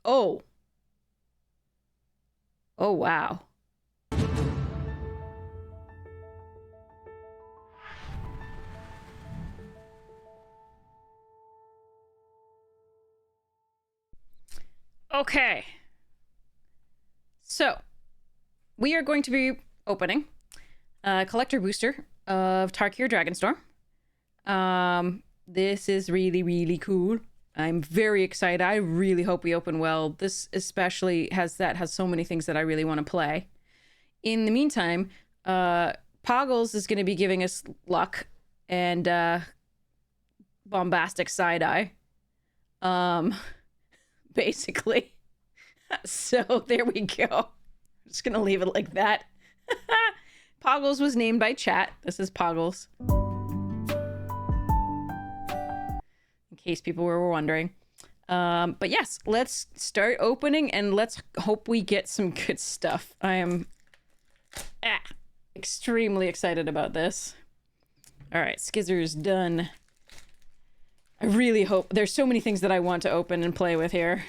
Oh. Oh, wow. Okay. So, we are going to be opening a collector booster of Tarkir Dragonstorm. This is really, really cool. I'm very excited. I really hope we open well. This especially has so many things that I really want to play. In the meantime, Poggles is going to be giving us luck and bombastic side-eye. Basically. So there we go. I'm just going to leave it like that. Poggles was named by chat. This is Poggles. In case people were wondering. But yes, let's start opening and let's hope we get some good stuff. I am extremely excited about this. All right, Skizzer's done. I really hope. There's so many things that I want to open and play with here.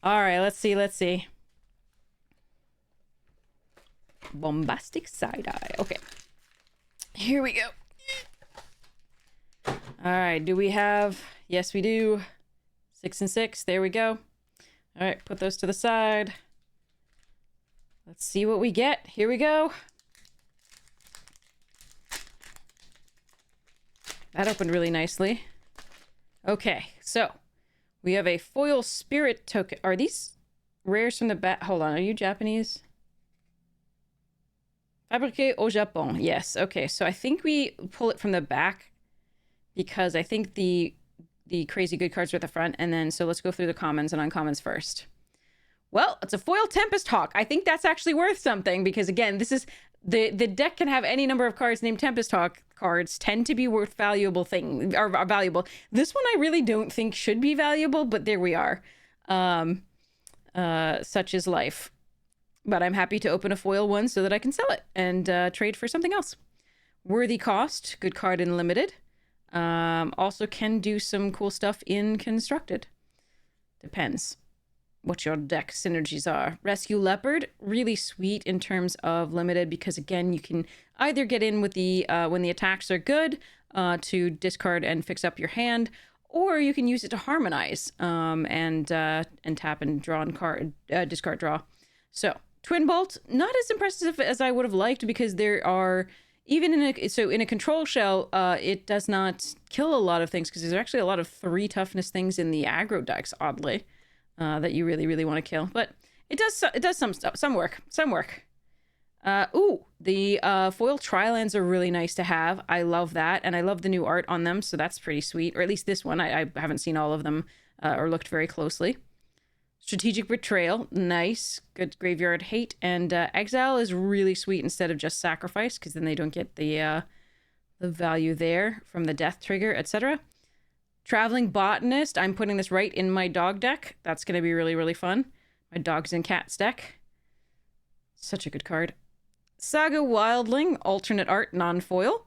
All right, let's see. Bombastic side-eye. Okay. Here we go. All right, do we have... Yes, we do. 6 and 6. There we go. All right, put those to the side. Let's see what we get. Here we go. That opened really nicely. Okay, so we have a foil spirit token. Are these rares from the back? Hold on, are you Japanese? Fabriqué au Japon. Yes, okay. So I think we pull it from the back because I think the crazy good cards are at the front. And then, so let's go through the commons and uncommons first. Well, it's a foil Tempest Hawk. I think that's actually worth something because, again, this is... The deck can have any number of cards named Tempest Hawk cards, tend to be worth valuable thing or valuable. This one I really don't think should be valuable, but there we are. Such is life. But I'm happy to open a foil one so that I can sell it and trade for something else. Worthy cost, good card in limited. Also can do some cool stuff in constructed. Depends what your deck synergies are. Rescue Leopard, really sweet in terms of limited because, again, you can either get in with the when the attacks are good to discard and fix up your hand, or you can use it to harmonize and tap and draw and discard draw. So Twin Bolt, not as impressive as I would have liked because there are even in a control shell, it does not kill a lot of things because there's actually a lot of 3 toughness things in the aggro decks, oddly. That you really, really want to kill. But it does some stuff, some work. Ooh, the foil Trilands are really nice to have. I love that, and I love the new art on them, so that's pretty sweet. Or at least this one. I haven't seen all of them or looked very closely. Strategic Betrayal, nice. Good Graveyard Hate, and Exile is really sweet instead of just Sacrifice, because then they don't get the value there from the Death Trigger, etc. Traveling Botanist. I'm putting this right in my dog deck. That's going to be really, really fun. My dogs and cats deck. Such a good card. Saga Wildling. Alternate art, non-foil.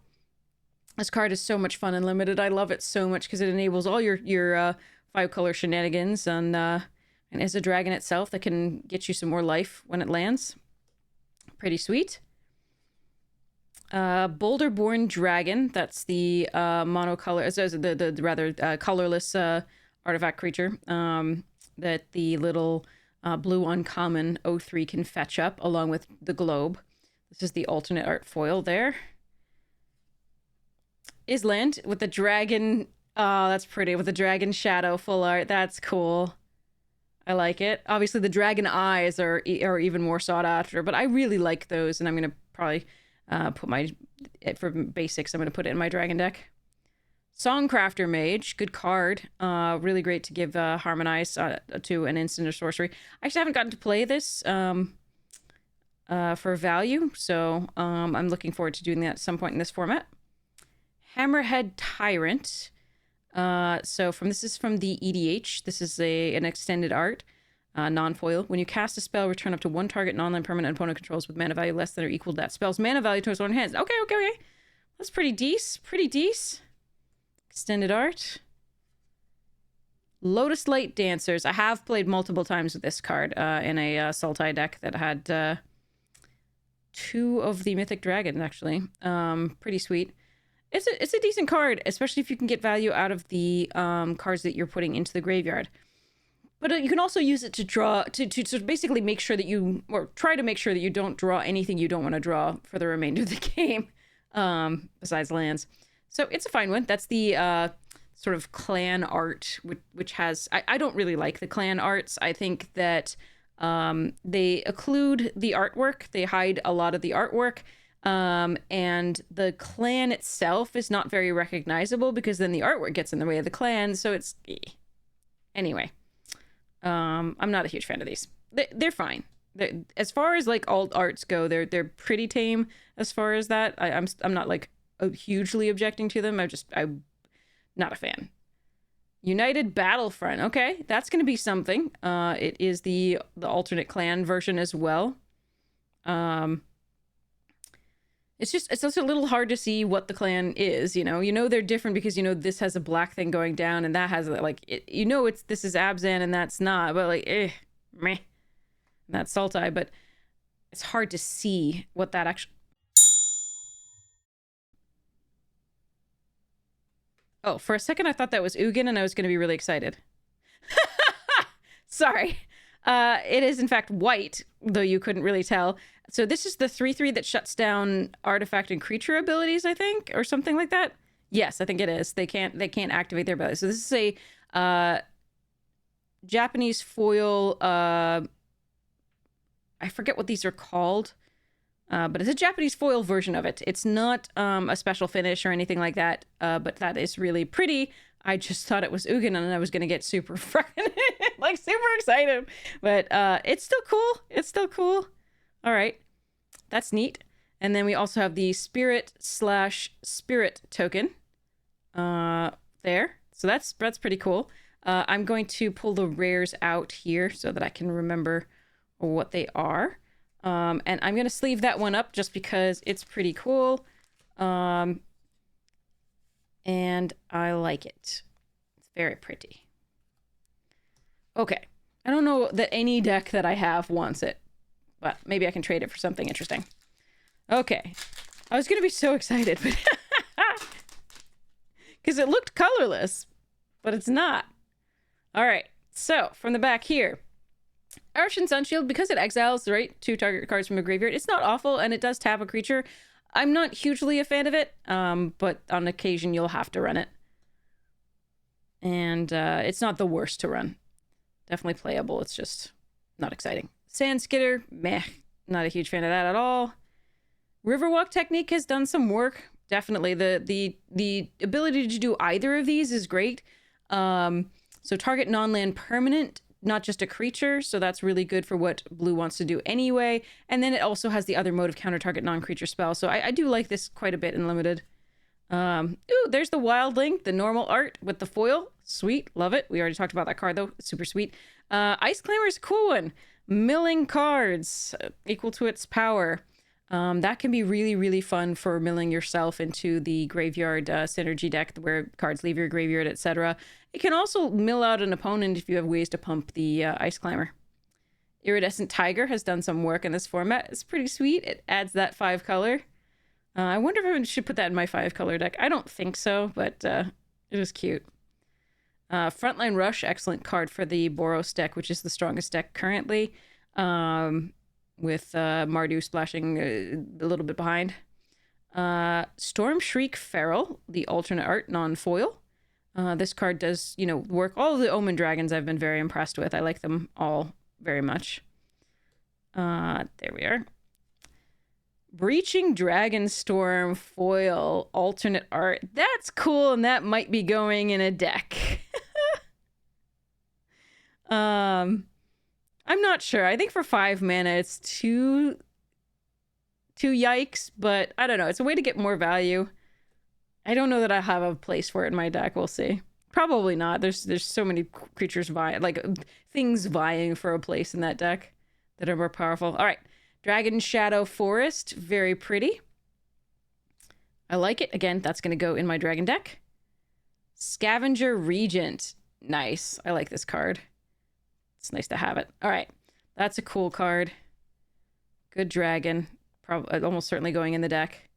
This card is so much fun and limited. I love it so much because it enables all your 5-color shenanigans and is a dragon itself that can get you some more life when it lands. Pretty sweet. Boulderborn Dragon, that's the monocolor, the rather colorless artifact creature that the little blue uncommon 0/3 can fetch up along with the globe. This is the alternate art foil there. Island with the dragon. Oh, that's pretty. With the dragon shadow full art. That's cool. I like it. Obviously, the dragon eyes are even more sought after, but I really like those, and I'm going to probably... for basics, I'm going to put it in my dragon deck. Songcrafter Mage, good card. Really great to give Harmonize to an instant or sorcery. I actually haven't gotten to play this for value, so I'm looking forward to doing that at some point in this format. Hammerhead Tyrant. This is from the EDH. This is an extended art. Non-foil. When you cast a spell, return up to 1 target non-land permanent opponent controls with mana value less than or equal to that spell's mana value to its own hands. Okay. That's pretty decent. Extended art. Lotus Light Dancers. I have played multiple times with this card in a Sultai deck that had 2 of the Mythic Dragons, actually. Pretty sweet. It's a decent card, especially if you can get value out of the cards that you're putting into the graveyard. But you can also use it to draw, to basically make sure that you, or try to make sure that you don't draw anything you don't want to draw for the remainder of the game, besides lands. So it's a fine one. That's the sort of clan art, which has, I don't really like the clan arts. I think that they occlude the artwork. They hide a lot of the artwork. And the clan itself is not very recognizable because then the artwork gets in the way of the clan. So it's, anyway. I'm not a huge fan of these. They're fine. As far as like alt arts go, they're pretty tame as far as that. I'm not like hugely objecting to them. I'm not a fan. United Battlefront. Okay, that's going to be something. It is the alternate clan version as well. It's just a little hard to see what the clan is, you know they're different because this has a black thing going down and that has like this is Abzan and that's not, but like meh, that's Sultai, but it's hard to see what that actually. Oh, for a second I thought that was Ugin and I was going to be really excited. Sorry. It is in fact white, though you couldn't really tell. So this is the 3/3 that shuts down artifact and creature abilities, I think, or something like that. Yes, I think it is. They can't activate their abilities. So this is a Japanese foil. I forget what these are called, but it's a Japanese foil version of it. It's not a special finish or anything like that, but that is really pretty. I just thought it was Ugin and I was gonna get super fucking like super excited, but it's still cool. It's still cool. All right, that's neat. And then we also have the Spirit/Spirit token there. So that's pretty cool. I'm going to pull the rares out here so that I can remember what they are. And I'm going to sleeve that one up just because it's pretty cool. And I like it. It's very pretty. Okay. I don't know that any deck that I have wants it, but maybe I can trade it for something interesting. Okay. I was going to be so excited, but because it looked colorless, but it's not. All right. So from the back here, Arshan Sunshield, because it exiles, right, 2 target cards from a graveyard, it's not awful, and it does tap a creature. I'm not hugely a fan of it, but on occasion you'll have to run it. And it's not the worst to run. Definitely playable. It's just not exciting. Sand Skitter, meh. Not a huge fan of that at all. Riverwalk Technique has done some work. Definitely. The ability to do either of these is great. So target non-land permanent, not just a creature. So that's really good for what blue wants to do anyway. And then it also has the other mode of counter target non-creature spell. So I do like this quite a bit in limited. Ooh, there's the Wild Link, the normal art with the foil. Sweet. Love it. We already talked about that card though. It's super sweet. Ice Clamor is a cool one. Milling cards equal to its power. That can be really, really fun for milling yourself into the graveyard synergy deck where cards leave your graveyard, etc. It can also mill out an opponent if you have ways to pump the Ice Climber. Iridescent Tiger has done some work in this format. It's pretty sweet. It adds that 5 color. I wonder if I should put that in my 5 color deck. I don't think so, but it is cute. Frontline Rush, excellent card for the Boros deck, which is the strongest deck currently. With Mardu splashing a little bit behind. Storm Shriek Feral, the alternate art, non-foil. This card does, work. All of the Omen Dragons I've been very impressed with. I like them all very much. There we are. Breaching Dragonstorm foil, alternate art. That's cool, and that might be going in a deck. I'm not sure. I think for 5 mana, it's too yikes, but I don't know. It's a way to get more value. I don't know that I have a place for it in my deck. We'll see. Probably not. There's so many creatures vying, like things vying for a place in that deck that are more powerful. All right. Dragon Shadow Forest. Very pretty. I like it. Again, that's going to go in my dragon deck. Scavenger Regent. Nice. I like this card. It's nice to have it. All right. That's a cool card. Good dragon. Probably almost certainly going in the deck.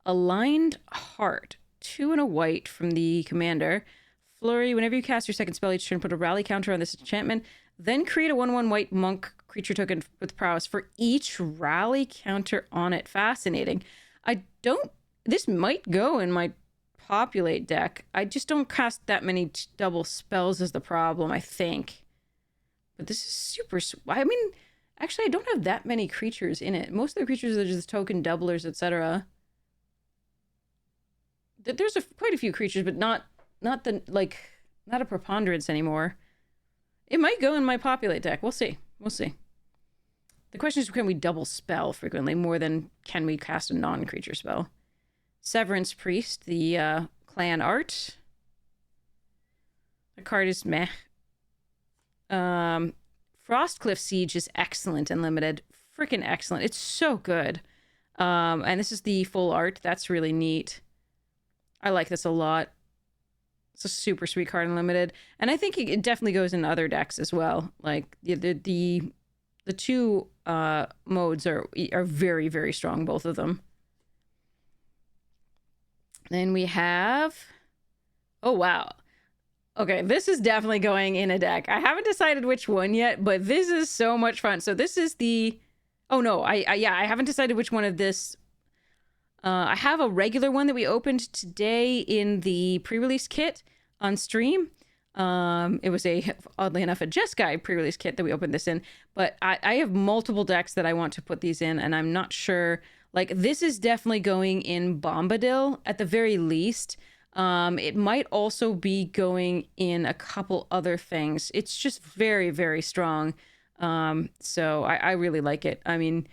Aligned Heart. 2 and a white from the commander. Flurry. Whenever you cast your second spell each turn, put a rally counter on this enchantment. Then create a 1/1 white monk creature token with prowess for each rally counter on it. Fascinating. This might go in my populate deck. I just don't cast that many double spells is the problem, I think. But this is super... I mean, actually, I don't have that many creatures in it. Most of the creatures are just token doublers, etc. There's quite a few creatures, but not a preponderance anymore. It might go in my populate deck. We'll see. We'll see. The question is, can we double spell frequently more than can we cast a non-creature spell? Severance Priest, the clan art. The card is meh. Frostcliff Siege is excellent and limited. Freaking excellent. It's so good. And this is the full art. That's really neat. I like this a lot. It's a super sweet card and limited. And I think it definitely goes in other decks as well. Like the two modes are very, very strong, both of them. Then we have... Oh, wow. Okay, this is definitely going in a deck. I haven't decided which one yet, but this is so much fun. So this is the... Oh, no. I haven't decided which one of this... I have a regular one that we opened today in the pre-release kit on stream. It was oddly enough, a Jeskai pre-release kit that we opened this in. But I have multiple decks that I want to put these in, and I'm not sure... Like, this is definitely going in Bombadil, at the very least. It might also be going in a couple other things. It's just very, very strong. So I really like it. I mean,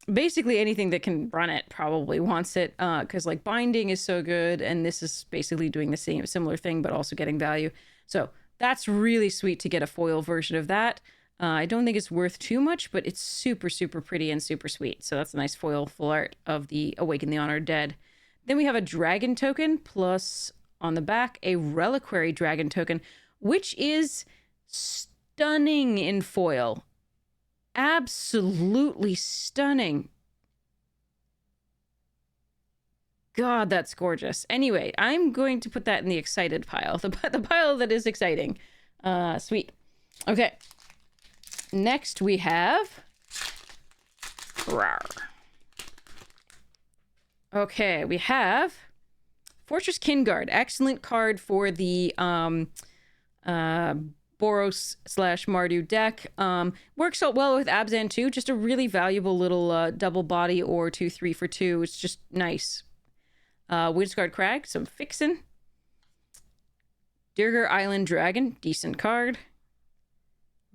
basically anything that can run it probably wants it. Because, like, Binding is so good, and this is basically doing the similar thing, but also getting value. So that's really sweet to get a foil version of that. I don't think it's worth too much, but it's super, super pretty and super sweet. So that's a nice foil full art of the Awaken the Honored Dead. Then we have a dragon token, plus on the back, a reliquary dragon token, which is stunning in foil. Absolutely stunning. God, that's gorgeous. Anyway, I'm going to put that in the excited pile. The pile that is exciting. Sweet. Okay. Next we have... Okay, we have Fortress Kinguard. Excellent card for the Boros / Mardu deck. Works out well with Abzan too. Just a really valuable little double body or 2/3 for 2. It's just nice. Windsguard Crag, some fixin'. Dirger Island Dragon, decent card.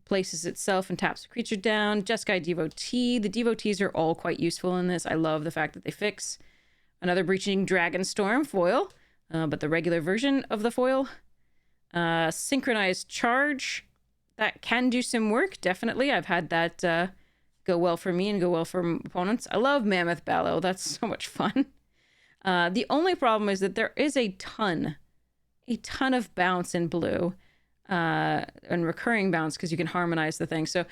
Places itself and taps the creature down. Jeskai Devotee. The Devotees are all quite useful in this. I love the fact that they fix. Another Breaching Dragonstorm foil, but the regular version of the foil. Synchronized Charge. That can do some work, definitely. I've had that go well for me and go well for opponents. I love Mammoth Bellow. That's so much fun. The only problem is that there is a ton of bounce in blue. And recurring bounce because you can harmonize the thing. So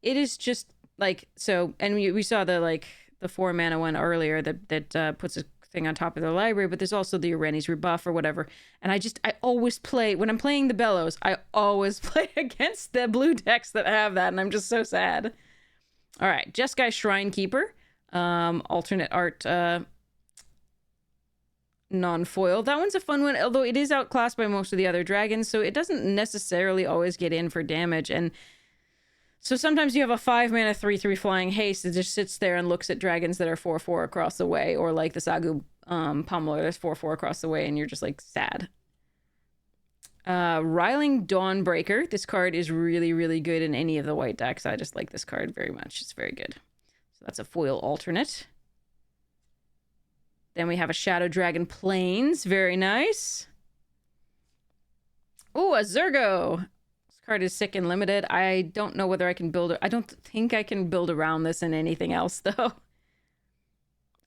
it is just like, so, and we saw the 4 mana one earlier that puts a thing on top of the library, but there's also the Ireni's Rebuff or whatever. And I always play, when I'm playing the Bellows, I always play against the blue decks that have that, and I'm just so sad. All right, Jeskai Shrine Keeper, alternate art, non-foil. That one's a fun one, although it is outclassed by most of the other dragons, so it doesn't necessarily always get in for damage. And so sometimes you have a 5 mana 3/3 flying haste that just sits there and looks at dragons that are 4/4 across the way, or like the Sagu Pummeler that's 4/4 across the way, and you're just like sad. Riling Dawnbreaker. This card is really, really good in any of the white decks. I just like this card very much. It's very good. So that's a foil alternate. Then we have a Shadow Dragon Plains. Very nice. Oh, a Zergo. This card is sick and limited. I don't know whether I can build... I don't think I can build around this in anything else, though.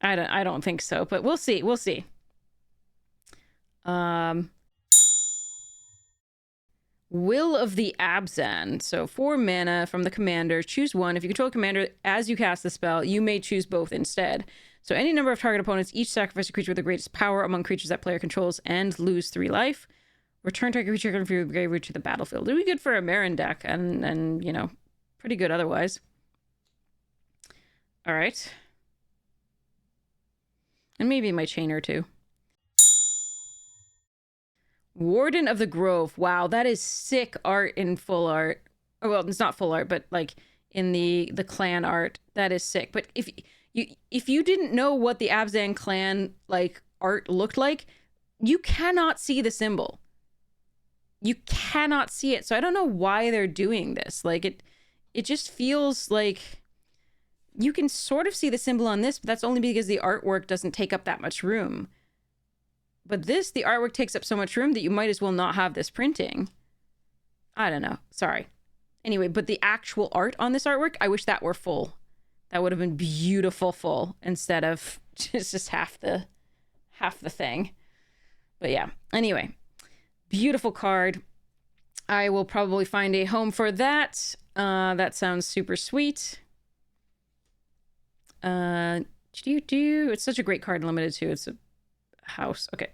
I don't think so, but we'll see. We'll see. Will of the Abzan. So 4 mana from the commander. Choose one. If you control a commander as you cast the spell, you may choose both instead. So any number of target opponents, each sacrifice a creature with the greatest power among creatures that player controls and lose 3 life. Return target creature from your graveyard to the battlefield. It'll be good for a Marin deck and you know, pretty good otherwise. All right. And maybe my chainer too. Warden of the Grove. Wow, that is sick art in full art. Oh, well, it's not full art, but like in the clan art, that is sick. But if you didn't know what the Abzan clan like art looked like, you cannot see the symbol. You cannot see it. So I don't know why they're doing this. Like it just feels like you can sort of see the symbol on this, but that's only because the artwork doesn't take up that much room. But this, the artwork takes up so much room that you might as well not have this printing. I don't know. Sorry. Anyway, but the actual art on this artwork, I wish that were full. That would have been beautiful full instead of just half the thing. But yeah. Anyway, beautiful card. I will probably find a home for that. That sounds super sweet. It's such a great card, limited too. It's a house. Okay.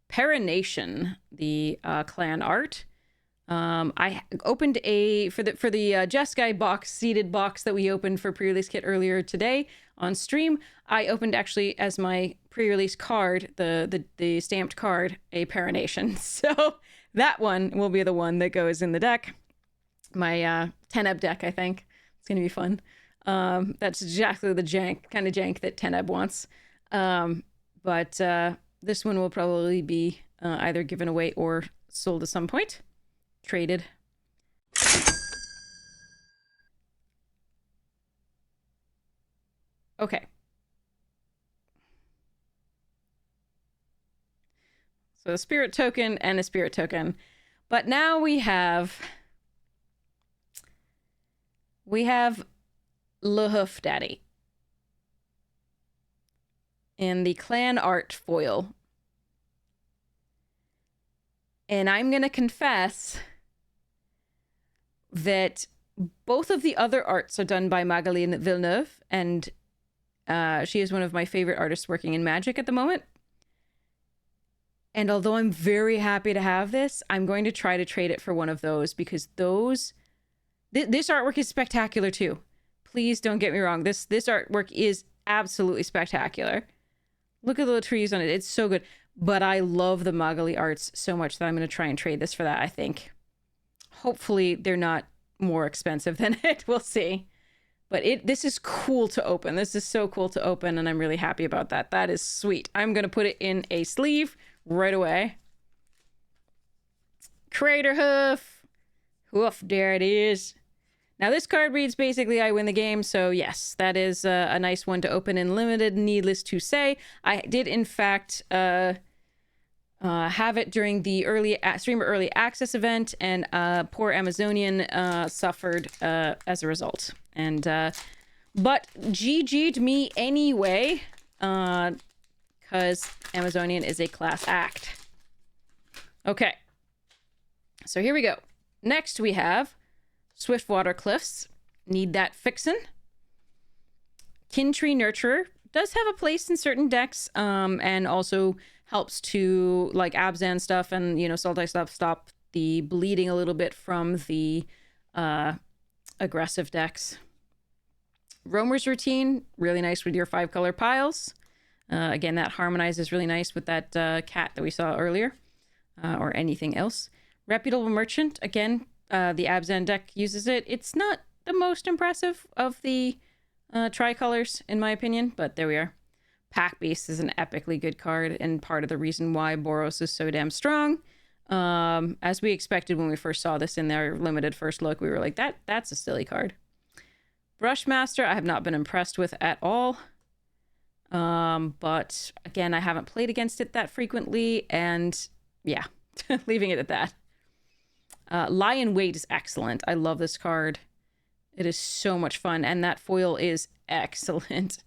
Perenation, the clan art. I opened for the Jeskai box, seeded box that we opened for pre-release kit earlier today on stream. I opened actually as my pre-release card, the stamped card, a Perenation. So that one will be the one that goes in the deck. My Teneb deck, I think. It's gonna be fun. That's exactly the kind of jank that Teneb wants. But this one will probably be either given away or sold at some point. Traded. Okay. So a spirit token and a spirit token. But now we have Lehoof Daddy in the clan art foil. And I'm going to confess that both of the other arts are done by Magaline Villeneuve, and she is one of my favorite artists working in Magic at the moment. And although I'm very happy to have this, I'm going to try to trade it for one of those, because this artwork is spectacular too. Please don't get me wrong. This artwork is absolutely spectacular. Look at the trees on it. It's so good. But I love the Magali arts so much that I'm going to try and trade this for that, I think. Hopefully they're not more expensive than it. We'll see. But this is cool to open. This is so cool to open, and I'm really happy about that. That is sweet. I'm going to put it in a sleeve right away. Crater Hoof. Hoof, there it is. Now this card reads basically I win the game, so yes, that is a nice one to open in limited, needless to say. I did in fact have it during the streamer early access event, and poor Amazonian suffered as a result. And but GG'd me anyway, because Amazonian is a class act. Okay, so here we go. Next we have Swiftwater Cliffs. Need that fixin'. Kintree Nurturer does have a place in certain decks, and also helps to, like Abzan stuff and, you know, Sultai stuff, stop the bleeding a little bit from the aggressive decks. Roamer's Routine, really nice with your 5-color piles. Again, that harmonizes really nice with that cat that we saw earlier, or anything else. Reputable Merchant, again, the Abzan deck uses it. It's not the most impressive of the tricolors, in my opinion, but there we are. Pack Beast is an epically good card, and part of the reason why Boros is so damn strong. As we expected when we first saw this in their limited first look, we were like, that's a silly card. Brushmaster, I have not been impressed with at all. But again, I haven't played against it that frequently, and yeah, leaving it at that. Lie in Wait is excellent. I love this card. It is so much fun, and that foil is excellent.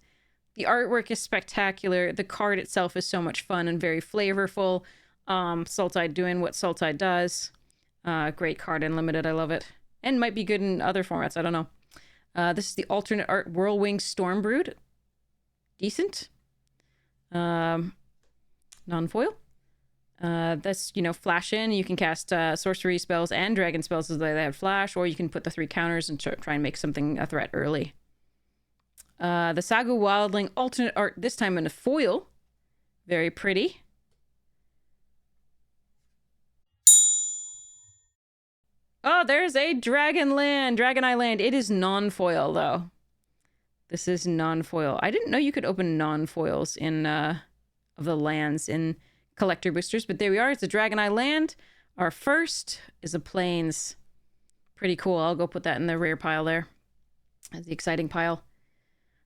The artwork is spectacular. The card itself is so much fun and very flavorful. Sultai doing what Sultai does. Great card in limited. I love it. And might be good in other formats. I don't know. This is the alternate art Whirlwing Stormbrood. Decent. Non-foil. That's, you know, flash in. You can cast sorcery spells and dragon spells as they have flash, or you can put the 3 counters and try and make something a threat early. The Saga Wildling alternate art, this time in a foil. Very pretty. Oh, there's a Dragon Island. It is non-foil, though. This is non-foil. I didn't know you could open non-foils in of the lands in collector boosters, but there we are. It's a Dragon Island. Our first is a Plains. Pretty cool. I'll go put that in the rare pile there. That's the exciting pile.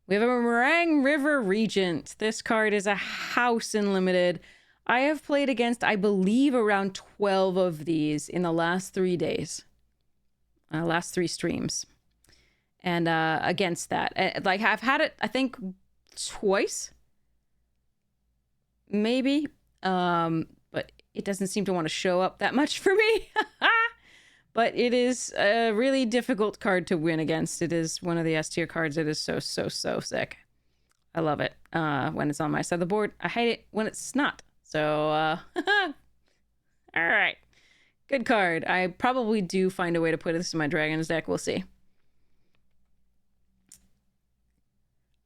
We have a Meringue River Regent. This card is a house in limited. I have played against, I believe, around 12 of these in the last 3 days. Last 3 streams. And against that. Like, I've had it, I think, twice. Maybe. But it doesn't seem to want to show up that much for me. But it is a really difficult card to win against. It is one of the S tier cards. It is so sick. I love it when it's on my side of the board. I hate it when it's not. So, all right. Good card. I probably do find a way to put this in my Dragons deck. We'll see.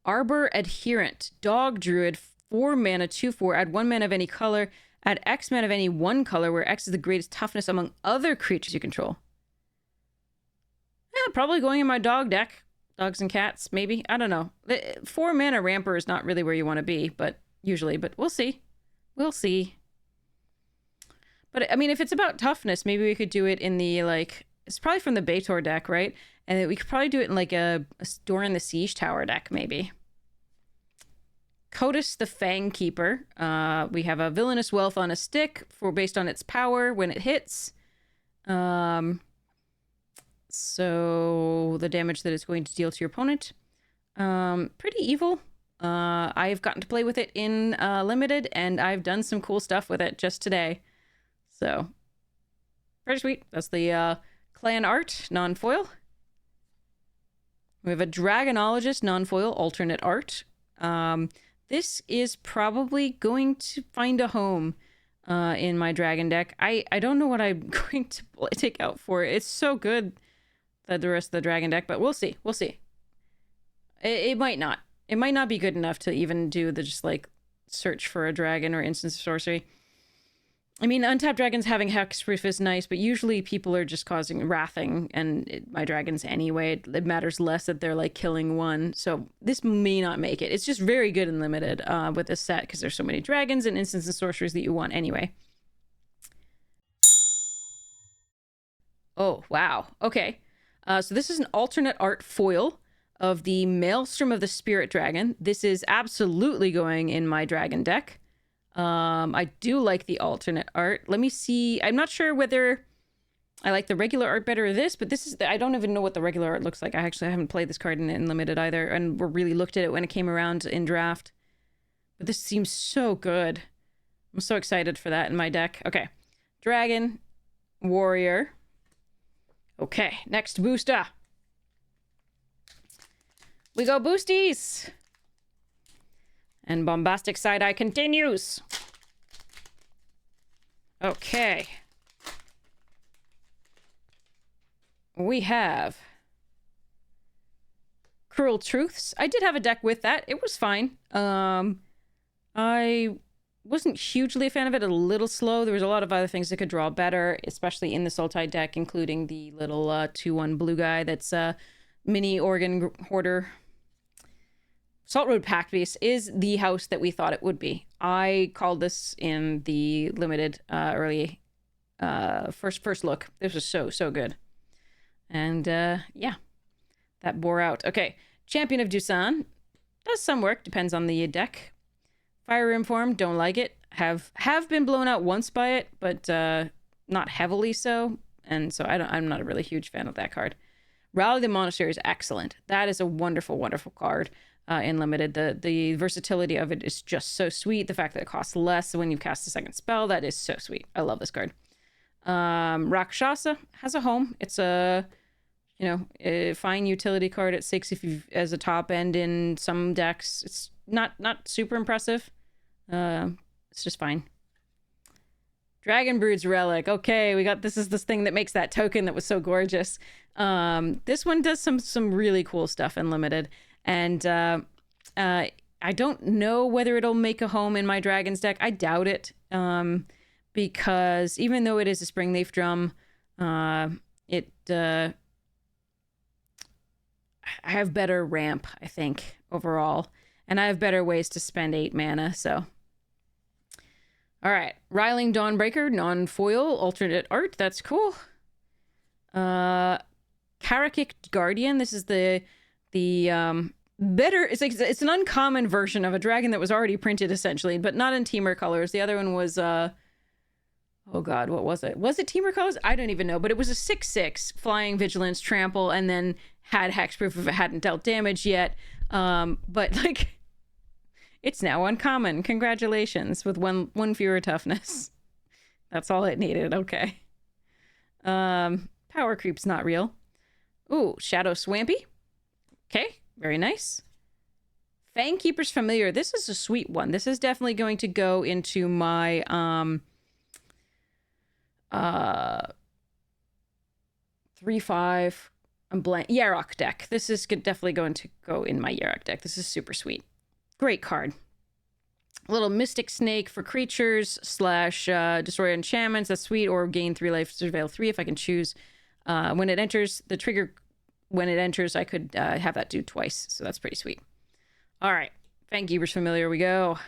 Arbor Adherent. Dog Druid. 4 mana, 2/4. Add 1 mana of any color. Add X mana of any 1 color, where X is the greatest toughness among other creatures you control. Yeah, probably going in my dog deck. Dogs and cats, maybe. I don't know. 4 mana ramper is not really where you want to be, but usually. But we'll see. We'll see. But, I mean, if it's about toughness, maybe we could do it in the, like... It's probably from the Baitor deck, right? And we could probably do it in, like, a Doran the Siege Tower deck, maybe. Cotus the Fang Keeper. We have a Villainous Wealth on a stick based on its power when it hits. So the damage that it's going to deal to your opponent. Pretty evil. I've gotten to play with it in limited, and I've done some cool stuff with it just today. So pretty sweet. That's the clan art non-foil. We have a Dragonologist non-foil alternate art. This is probably going to find a home in my dragon deck. I don't know what I'm going to take out for it. It's so good, the rest of the dragon deck, but we'll see. We'll see. It might not. It might not be good enough to even do the just, like, search for a dragon or instance of sorcery. I mean, untapped dragons having hexproof is nice, but usually people are just causing wrathing, and my dragons anyway. It matters less that they're, like, killing one. So this may not make it. It's just very good and limited with this set, because there's so many dragons and instants and sorceries that you want anyway. Oh, wow. Okay. So this is an alternate art foil of the Maelstrom of the Spirit Dragon. This is absolutely going in my dragon deck. I do like the alternate art. Let me see. I'm not sure whether I like the regular art better or this, but this is... I don't even know what the regular art looks like. I haven't played this card in limited either, and really looked at it when it came around in draft. But this seems so good. I'm so excited for that in my deck. Okay. Dragon. Warrior. Okay. Next booster. We go boosties! And Bombastic Side-Eye continues. Okay. We have Cruel Truths. I did have a deck with that. It was fine. I wasn't hugely a fan of it. A little slow. There was a lot of other things that could draw better, especially in the Sultai deck, including the little 2/1 blue guy that's mini Organ Hoarder. Salt Road Pact Beast is the house that we thought it would be. I called this in the limited early first look. This was so good. And yeah, that bore out. Okay, Champion of Dusan does some work, depends on the deck. Fire Inform, don't like it. Have been blown out once by it, but not heavily so. And so I'm not a really huge fan of that card. Rally the Monastery is excellent. That is a wonderful card. In limited, the versatility of it is just so sweet. The fact that it costs less when you cast a second spell, that is so sweet. I love this card. Rakshasa has a home. It's a, a fine utility card at 6 if you as a top end in some decks. It's not super impressive. It's just fine. Dragon Brood's Relic. Okay, we got this is this thing that makes that token that was so gorgeous. This one does some really cool stuff in limited, and I don't know whether it'll make a home in my Dragons deck. I doubt it, because even though it is a Springleaf Drum, I have better ramp, I think, overall, and I have better ways to spend 8 mana. So. All right, Riling Dawnbreaker, non-foil, alternate art. That's cool. Karakik Guardian. This is the better. It's an uncommon version of a dragon that was already printed essentially, but not in Temur colors. The other one was oh god, what was it? Was it Temur colors? I don't even know. But it was a 6/6 flying, vigilance, trample, and then had hexproof if it hadn't dealt damage yet. But like. It's now uncommon. Congratulations, with one fewer toughness. That's all it needed. Okay. Power creep's not real. Ooh, Shadow Swampy. Okay, very nice. Fangkeeper's Familiar. This is a sweet one. This is definitely going to go into my 3/5. I'm blank. Yarok deck. This is definitely going to go in my Yarok deck. This is super sweet. Great card. A little Mystic Snake for creatures / destroy enchantments. That's sweet. Or gain 3 life, surveil 3 if I can choose. When it enters, the trigger, when it enters, I could have that do twice. So that's pretty sweet. All right. Fangkeeper's Familiar we go.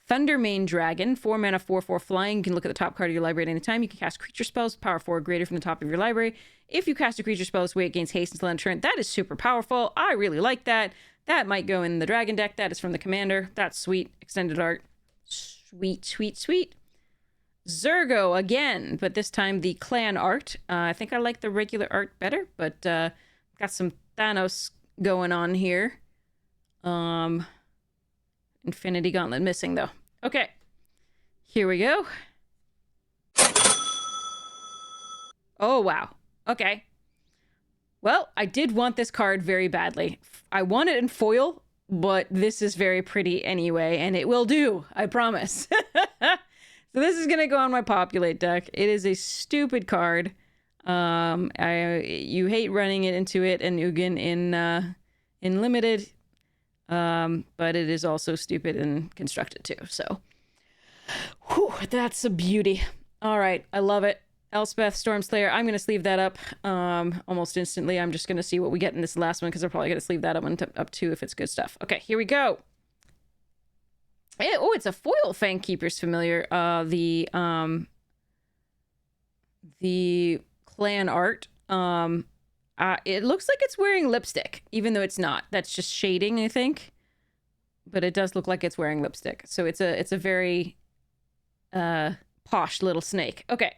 Thundermane Dragon, 4 mana, 4/4 flying. You can look at the top card of your library at any time. You can cast creature spells, power 4 or greater from the top of your library. If you cast a creature spell this way, it gains haste until end of turn. That is super powerful. I really like that. That might go in the dragon deck. That is from the commander. That's sweet. Extended art. Sweet, sweet, sweet. Zergo again, but this time the clan art. I think I like the regular art better, but got some Thanos going on here. Infinity Gauntlet missing though. Okay, here we go. Oh, wow. Okay. Well, I did want this card very badly. I want it in foil, but this is very pretty anyway, and it will do, I promise. So this is going to go on my Populate deck. It is a stupid card. You hate running it into it and Ugin in limited. But it is also stupid and constructed too. So, whew, that's a beauty. All right, I love it. Elspeth Stormslayer. I'm gonna sleeve that up almost instantly. I'm just gonna see what we get in this last one because I'm probably gonna sleeve that up too if it's good stuff. Okay, here we go. Oh, it's a foil Fangkeeper's Familiar. The clan art. It looks like it's wearing lipstick, even though it's not. That's just shading, I think. But it does look like it's wearing lipstick. So it's a very posh little snake. Okay.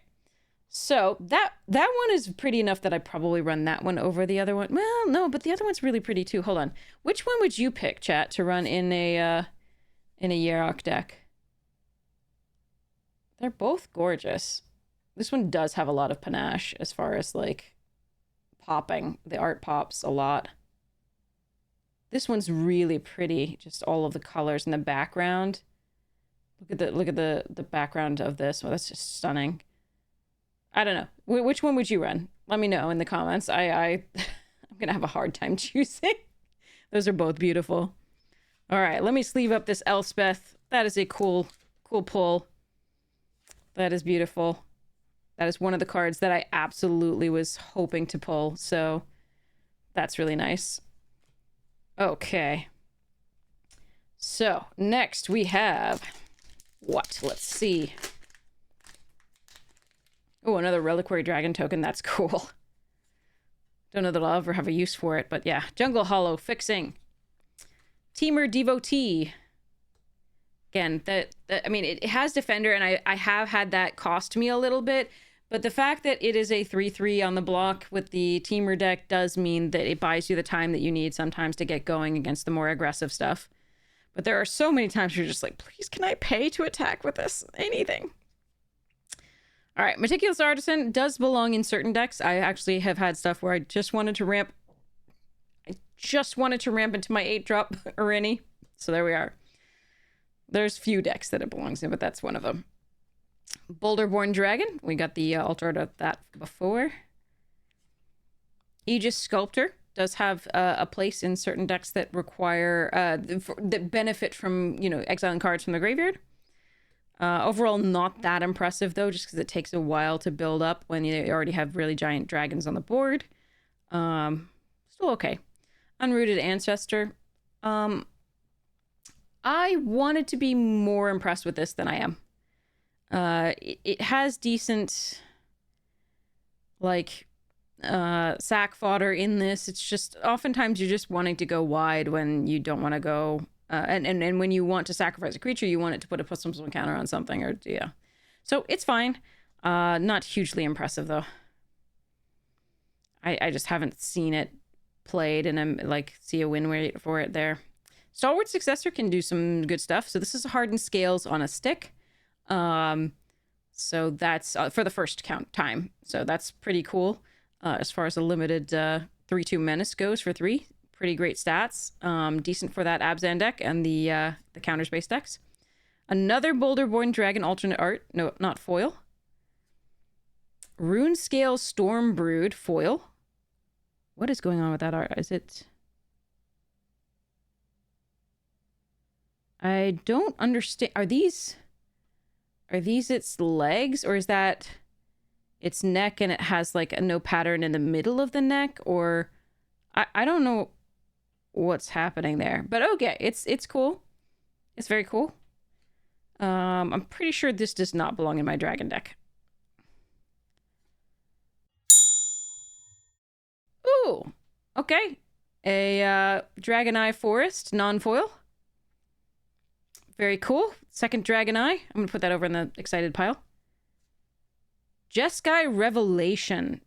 So that one is pretty enough that I probably run that one over the other one. Well, no, but the other one's really pretty too. Hold on. Which one would you pick, chat, to run in a Yarok deck? They're both gorgeous. This one does have a lot of panache as far as like popping. The art pops a lot. This one's really pretty. Just all of the colors in the background. Look at the background of this. Well, that's just stunning. I don't know. Which one would you run? Let me know in the comments. I'm gonna have a hard time choosing. Those are both beautiful. All right, let me sleeve up this Elspeth. That is a cool pull. That is beautiful. That is one of the cards that I absolutely was hoping to pull. So that's really nice. Okay. So next we have what? Let's see. Oh, another Reliquary Dragon token. That's cool. Don't know that I'll ever have a use for it, but yeah. Jungle Hollow fixing. Temur Devotee. Again, I mean, it has Defender, and I have had that cost me a little bit, but the fact that it is a 3/3 on the block with the Temur deck does mean that it buys you the time that you need sometimes to get going against the more aggressive stuff. But there are so many times you're just like, please, can I pay to attack with this? Anything. All right, Meticulous Artisan does belong in certain decks. I actually have had stuff where I just wanted to ramp. I just wanted to ramp into my 8-drop Arini. So there we are. There's few decks that it belongs in, but that's one of them. Boulderborn Dragon. We got the altar art of that before. Aegis Sculptor does have a place in certain decks that require that benefit from, you know, exiling cards from the graveyard. Overall, not that impressive though, just because it takes a while to build up when you already have really giant dragons on the board. Still okay. Unrooted Ancestor. I wanted to be more impressed with this than I am. It has decent, like, sack fodder in this. It's just oftentimes you're just wanting to go wide when you don't want to go, and when you want to sacrifice a creature, you want it to put a +1/+1 counter on something, or yeah. So it's fine. Not hugely impressive though. I just haven't seen it played, and I'm like see a win rate for it there. Stalwart Successor can do some good stuff. So this is hardened scales on a stick. So that's for the first count time. So that's pretty cool. As far as a limited 3/2 menace goes for 3. Pretty great stats. Decent for that Abzan deck and the counter space decks. Another Boulderborn Dragon alternate art. No, not foil. Runescale Stormbrood foil. What is going on with that art? Is it... I don't understand. Are these its legs, or is that its neck and it has like a no pattern in the middle of the neck? Or I don't know what's happening there, but okay, it's cool. It's very cool. I'm pretty sure this does not belong in my dragon deck. Ooh, okay. A Dragon Eye Forest non-foil. Very cool. Second Dragon Eye. I'm going to put that over in the excited pile. Jeskai Revelation.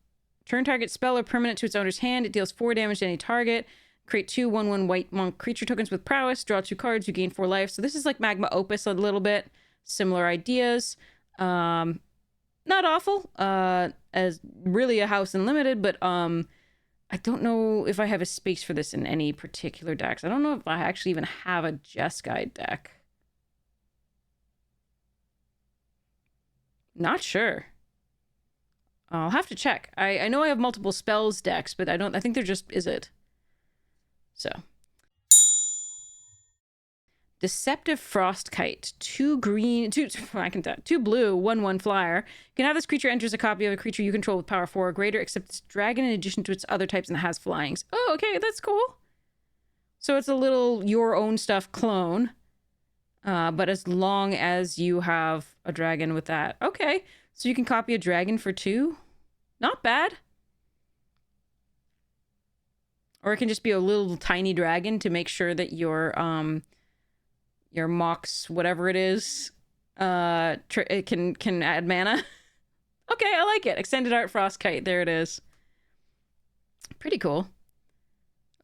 Turn target spell or permanent to its owner's hand. It deals 4 damage to any target. Create 2 1/1 white monk creature tokens with prowess. Draw 2 cards. You gain 4 life. So this is like Magma Opus a little bit. Similar ideas. Not awful. As really a house in limited, but I don't know if I have a space for this in any particular decks. I don't know if I actually even have a Jeskai deck. Not sure. I'll have to check. I know I have multiple spells decks, but I think there just isn't. So. Deceptive Frostkite. 2 green, 2 blue, 1/1 flyer. You can have this creature enters a copy of a creature you control with power 4 or greater, except it's dragon in addition to its other types and has flyings. Oh, okay, that's cool. So it's a little your own stuff clone. But as long as you have a dragon with that. Okay, so you can copy a dragon for 2. Not bad. Or it can just be a little tiny dragon to make sure that your Mox, whatever it is, it can add mana. Okay, I like it. Extended Art Frostkite. There it is. Pretty cool.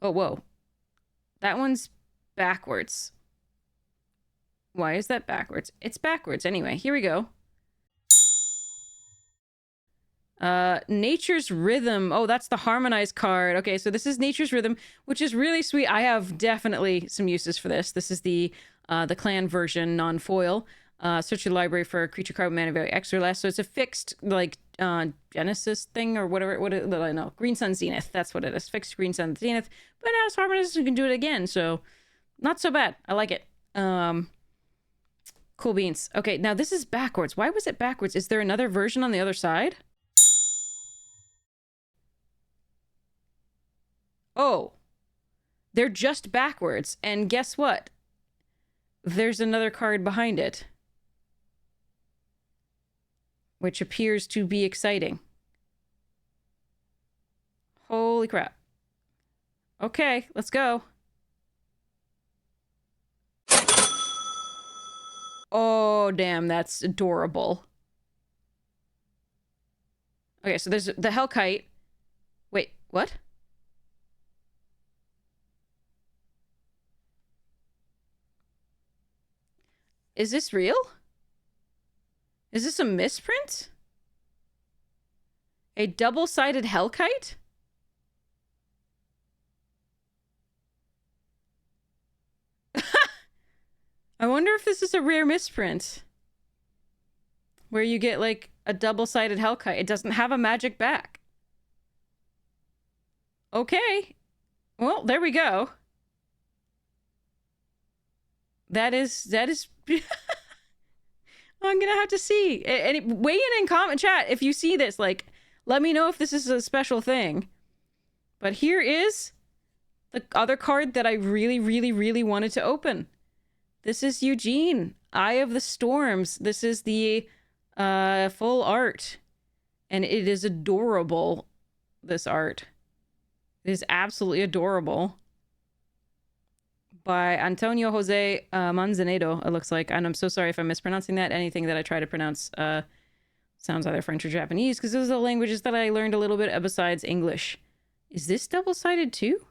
Oh, whoa. That one's backwards. Why is that backwards? It's backwards anyway. Here we go. Nature's Rhythm. Oh, that's the harmonized card. Okay, so this is Nature's Rhythm, which is really sweet. I have definitely some uses for this. This is the clan version, non-foil. Search your library for a creature card with mana value X or less. So it's a fixed, like, Genesis thing or whatever. What I know. Green Sun Zenith. That's what it is. Fixed Green Sun Zenith. But now it's harmonized, you can do it again. So, not so bad. I like it. Cool beans. Okay, now this is backwards. Why was it backwards? Is there another version on the other side? Oh. They're just backwards. And guess what? There's another card behind it. Which appears to be exciting. Holy crap. Okay, let's go. Oh, damn, that's adorable. Okay, so there's the Hellkite. Wait, what? Is this real? Is this a misprint? A double-sided Hellkite? I wonder if this is a rare misprint. Where you get, like, a double-sided Hellkite. It doesn't have a magic back. Okay. Well, there we go. That is... I'm gonna have to see. Weigh in comment chat if you see this. Like, let me know if this is a special thing. But here is the other card that I really, really, really wanted to open. This is Eugene, Eye of the Storms. This is the full art. And it is adorable, this art. It is absolutely adorable. By Antonio Jose Manzanedo, it looks like. And I'm so sorry if I'm mispronouncing that. Anything that I try to pronounce sounds either French or Japanese, because those are the languages that I learned a little bit besides English. Is this double-sided too?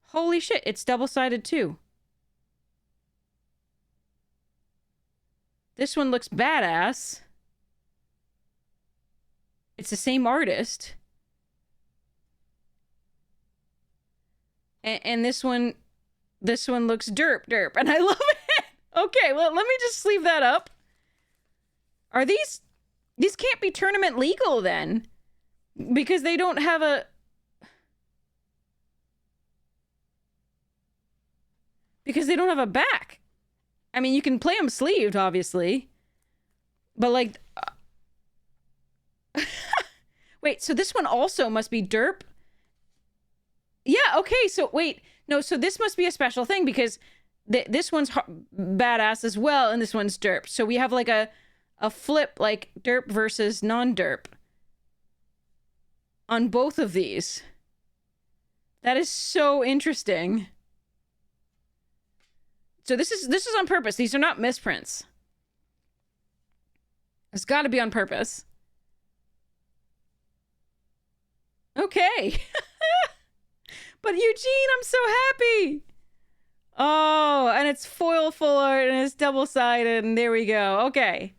Holy shit, it's double-sided too. This one looks badass. It's the same artist. And this one looks derp, and I love it. Okay, well, let me just sleeve that up. Are these can't be tournament legal then, because they don't have a back. I mean, you can play them sleeved, obviously, but like, wait, so this one also must be derp. Yeah, okay, so wait. No, so this must be a special thing because this one's badass as well, and this one's derp. So we have like a flip, like derp versus non-derp on both of these. That is so interesting. So this is on purpose. These are not misprints. It's got to be on purpose. Okay. But Eugene, I'm so happy. Oh, and it's foil full art and it's double-sided, and there we go. Okay.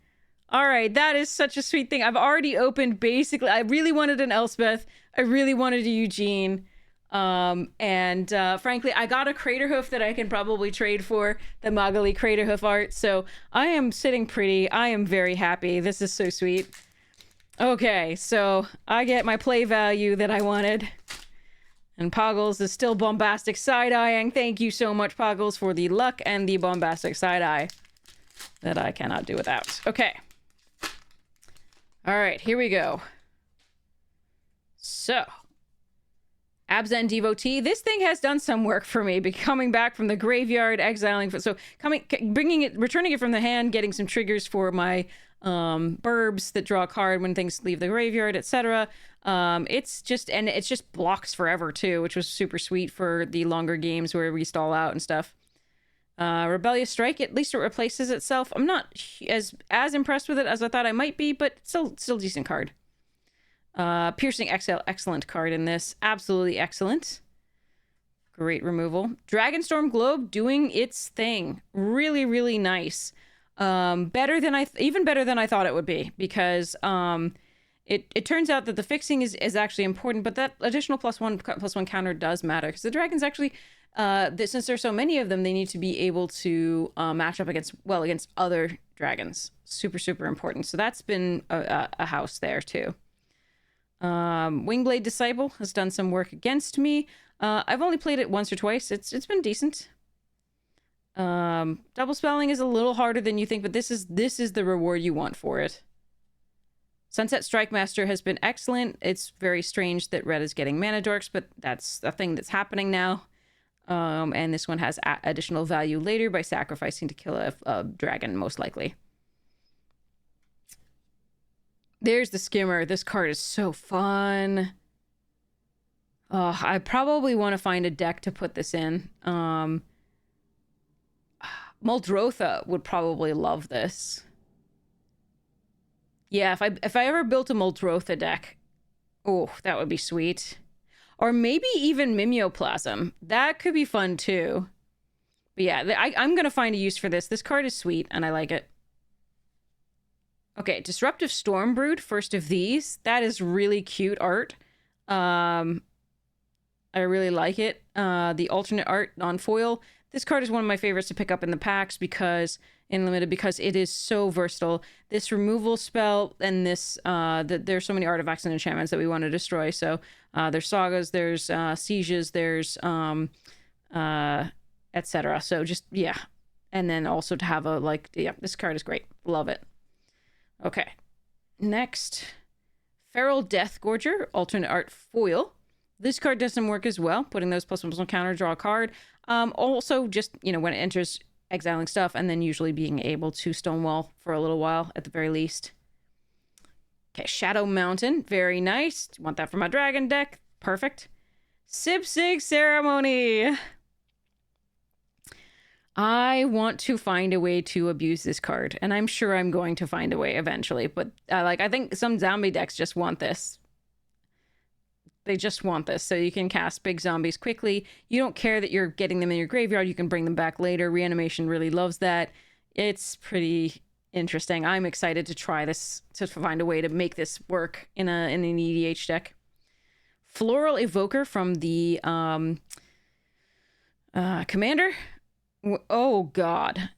All right, that is such a sweet thing. I've already opened basically. I really wanted an Elspeth. I really wanted a Eugene. Frankly, I got a Craterhoof that I can probably trade for the Magali Craterhoof art. So I am sitting pretty. I am very happy. This is so sweet. Okay, so I get my play value that I wanted. And Poggles is still bombastic side-eyeing. Thank you so much, Poggles, for the luck and the bombastic side-eye that I cannot do without. Okay. All right, here we go. So, Absent Devotee. This thing has done some work for me. Coming back from the graveyard, exiling. Returning it from the hand, getting some triggers for my burbs that draw a card when things leave the graveyard, etc. It's just blocks forever too, which was super sweet for the longer games where we stall out and stuff. Rebellious Strike, at least it replaces itself. I'm not as impressed with it as I thought I might be, but still decent card. Piercing Exhale, excellent card in this. Absolutely excellent. Great removal. Dragonstorm Globe doing its thing. Really, really nice. Even better than I thought it would be, because it turns out that the fixing is actually important, but that additional +1/+1 counter does matter, because the dragons actually, since there's so many of them, they need to be able to match up against other dragons. Super, super important. So that's been a house there too. Wingblade Disciple has done some work against me. I've only played it once or twice. It's been decent. Double spelling is a little harder than you think, but this is the reward you want for it. Sunset Strike Master has been excellent. It's very strange that red is getting mana dorks, but that's a thing that's happening now. And this one has additional value later by sacrificing to kill a dragon, most likely. There's the Skimmer. This card is so fun. I probably want to find a deck to put this in. Muldrotha would probably love this. Yeah, if I ever built a Muldrotha deck, oh, that would be sweet. Or maybe even Mimeoplasm. That could be fun too. But yeah, I'm going to find a use for this. This card is sweet, and I like it. Okay, Disruptive Stormbrood, first of these. That is really cute art. I really like it. The alternate art non-foil. This card is one of my favorites to pick up in the packs because in limited because it is so versatile. This removal spell and this there's so many artifacts and enchantments that we want to destroy. So there's sagas, there's sieges, there's etc. So just yeah, and then also to have a this card is great. Love it. Okay, next, Feral Deathgorger, alternate art foil. This card does some work as well, putting those +1/+1 on counter, draw a card. Also, just, when it enters, exiling stuff, and then usually being able to Stonewall for a little while, at the very least. Okay, Shadow Mountain, very nice. Want that for my dragon deck. Perfect. Sip Sig Ceremony. I want to find a way to abuse this card, and I'm sure I'm going to find a way eventually, but I think some zombie decks just want this. They just want this, so you can cast big zombies quickly. You don't care that you're getting them in your graveyard. You can bring them back later. Reanimation really loves that. It's pretty interesting. I'm excited to try this, to find a way to make this work in an EDH deck. Floral Evoker from the Commander. Oh, God.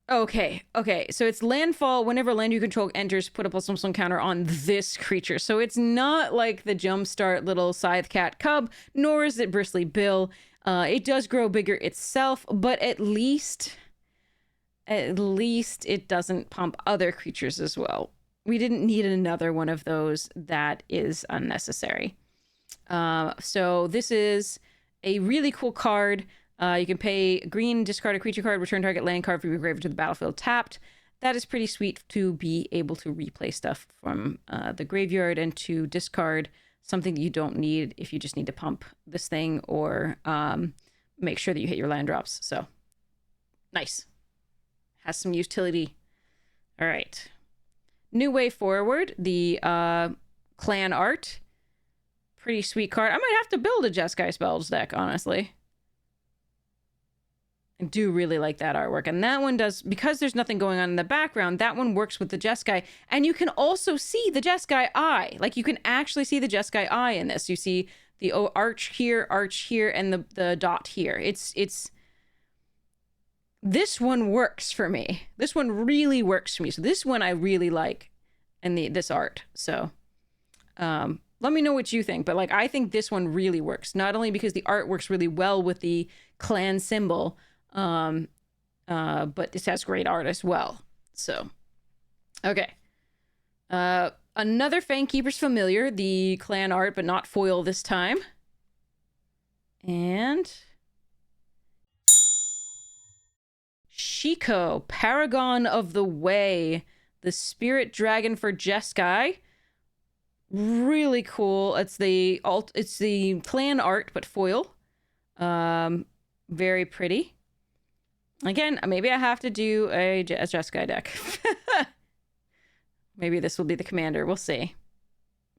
Okay. So it's landfall. Whenever land you control enters, put a +1/+1 counter on this creature. So it's not like the Jumpstart little Scythe Cat Cub, nor is it Bristly Bill. It does grow bigger itself, but at least it doesn't pump other creatures as well. We didn't need another one of those. That is unnecessary. So this is a really cool card. You can pay green, discard a creature card, return target land card from your graveyard to the battlefield tapped. That is pretty sweet to be able to replay stuff from the graveyard and to discard something that you don't need if you just need to pump this thing or make sure that you hit your land drops. So, nice. Has some utility. All right. New Way Forward, the clan art. Pretty sweet card. I might have to build a Jeskai Spells deck, honestly. I do really like that artwork. And that one does, because there's nothing going on in the background, that one works with the Jeskai. And you can also see the Jeskai eye. Like, you can actually see the Jeskai eye in this. You see the arch here, and the dot here. It's this one works for me. This one really works for me. So this one I really like in this art. So let me know what you think. But I think this one really works. Not only because the art works really well with the clan symbol, but this has great art as well. So, okay. Another Fangkeeper's Familiar, the clan art, but not foil this time. And Shiko, Paragon of the Way, the Spirit Dragon for Jeskai. Really cool. It's the clan art, but foil. Very pretty. Again, maybe I have to do a Jeskai deck. Maybe this will be the commander. We'll see.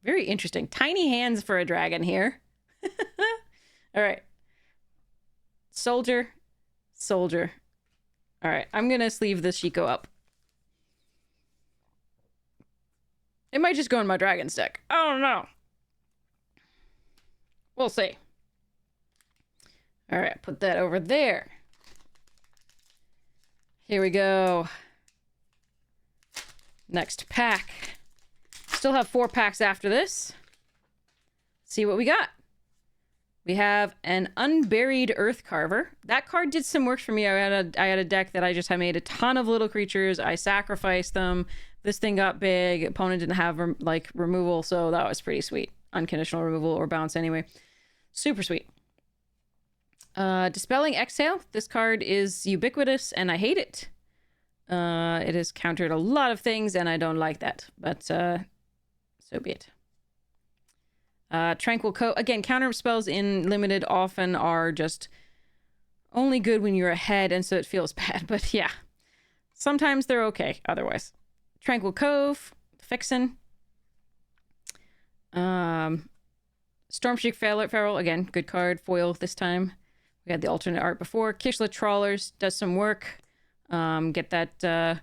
Very interesting. Tiny hands for a dragon here. All right. Soldier. All right. I'm going to sleeve this Shiko up. It might just go in my dragon's deck. I don't know. We'll see. All right. Put that over there. Here we go. Next pack. Still have 4 packs after this. See what we got. We have an Unburied Earth Carver. That card did some work for me. I had a deck that I made a ton of little creatures. I sacrificed them. This thing got big. Opponent didn't have removal, so that was pretty sweet. Unconditional removal or bounce anyway. Super sweet. Dispelling Exhale. This card is ubiquitous, and I hate it. It has countered a lot of things, and I don't like that. But, so be it. Tranquil Cove. Again, counter spells in Limited often are just only good when you're ahead, and so it feels bad. But, yeah. Sometimes they're okay, otherwise. Tranquil Cove. Fixin'. Stormshreik Feral. Again, good card. Foil this time. We had the alternate art before. Kishla Trawlers does some work. Get that